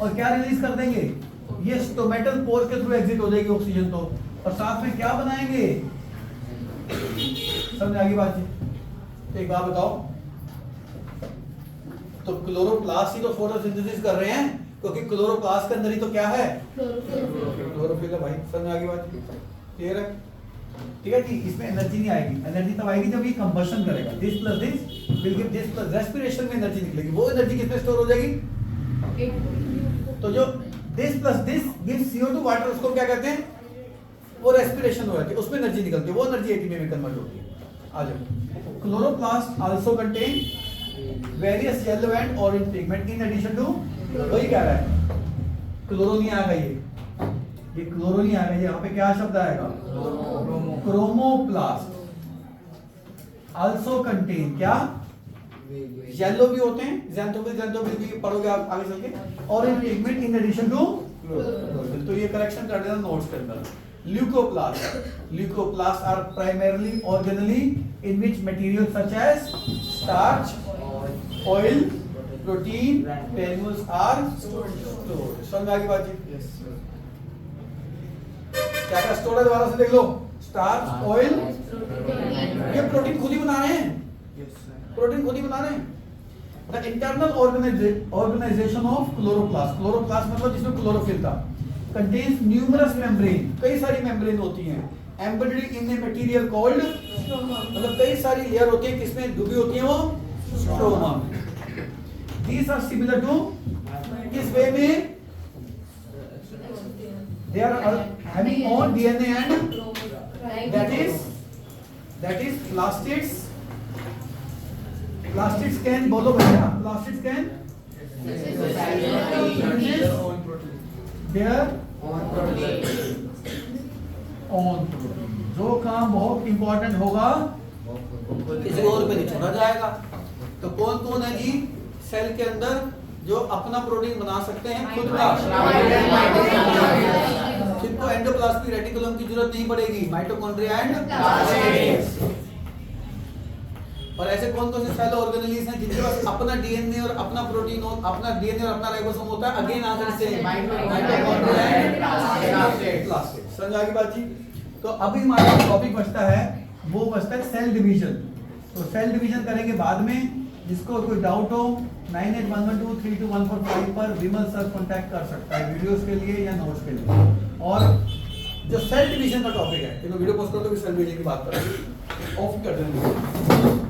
A: और क्या रिलीज कर देंगे? ये स्टोमेटल पोर के थ्रू एग्जिट हो जाएगी ऑक्सीजन तो, और साथ में क्या बनाएंगे? समझ आगे बात? एक बात बताओ, तो क्लोरोप्लास्ट ही तो फोटोसिंथेसिस कर रहे हैं, क्योंकि क्लोरोप्लास्ट के अंदर ही तो क्या है? क्लोरोफिल है भाई। समझ आगे बात? क्लियर है? ठीक है जी। इसमें एनर्जी नहीं आएगी। एनर्जी तब आएगी जब ये कंबशन करेगा। This plus this will give this plus respiration में एनर्जी निकलेगी। वो एनर्जी किसमें स्टोर हो जाएगी? तो जो this plus this gives CO2 water, उसको क्या कहते हैं? वो रेस्पिरेशन हो जाती है, उसमें एनर्जी निकलती है, वो एनर्जी एटीपी में कन्वर्ट होती है। आ जाओ। Chloroplast also contain various yellow and orange pigment in addition to, वही कह रहा है, क्लोरो नहीं आएगा, ये क्लोरो नहीं आएगा, यहाँ पे क्या शब्द आएगा? क्रोमोप्लास्ट आल्सो कंटेन क्या? येलो भी होते हैं, ज़ैंथोफिल भी पढ़ोगे आप आगे चल के, और इन pigment in addition to chlorophyll. तो ये करेक्शन कर देना नोट्स के अंदर। Leucoplasts are primarily organelle in which materials such as starch, oil, protein, granules are stored. समझ में आ गई बात जी? क्या क्या स्टोर है दोबारा से देख लो। स्टार्च, ऑयल, ये प्रोटीन खुद ही बना रहे हैं, प्रोटीन खुद ही बना रहे हैं। The internal organization of chloroplast, chloroplast मतलब जिसमें क्लोरोफिल था, contains numerous membrane, कई सारी मेम्ब्रेन होती हैं, embedded in a material called, मतलब कई सारी लेयर होती है, किसमें डूबी होती हैं? वो स्ट्रोमा में। These are similar to, किस वे में? They are having own DNA and that is plastids. Plastids can, बोलो भैया, plastids can their own protein। जो काम बहुत इंपॉर्टेंट होगा किसी और पे नहीं छोड़ा जाएगा। तो कौन कौन है जी सेल के अंदर जो अपना प्रोटीन बना सकते हैं खुद का, जिनको एंडोप्लाज्मिक रेटिकुलम की जरूरत नहीं पड़ेगी, माइटोकॉन्ड्रिया एंड प्लास्टिड्स। और ऐसे कौन कौन से सेल ऑर्गेनेल्स हैं जिनके पास अपना डीएनए और अपना प्रोटीन और अपना डीएनए और अपना राइबोसोम होता है? अगेन आंसर से माइटोकॉन्ड्रिया एंड प्लास्टिड्स। समझ आ गई बात जी? तो अभी हमारा टॉपिक बचता है, वो बचता है सेल डिवीजन। तो सेल डिवीजन करेंगे बाद में। जिसको कोई डाउट हो 9811232145 पर विमल सर कांटेक्ट कर सकता है वीडियोस के लिए या नोट्स के लिए। और जो सेल डिवीजन का टॉपिक है, वीडियो पोस्ट करो तो भी सेल डिवीजन की बात करेंगे। ऑफ कर देंगे।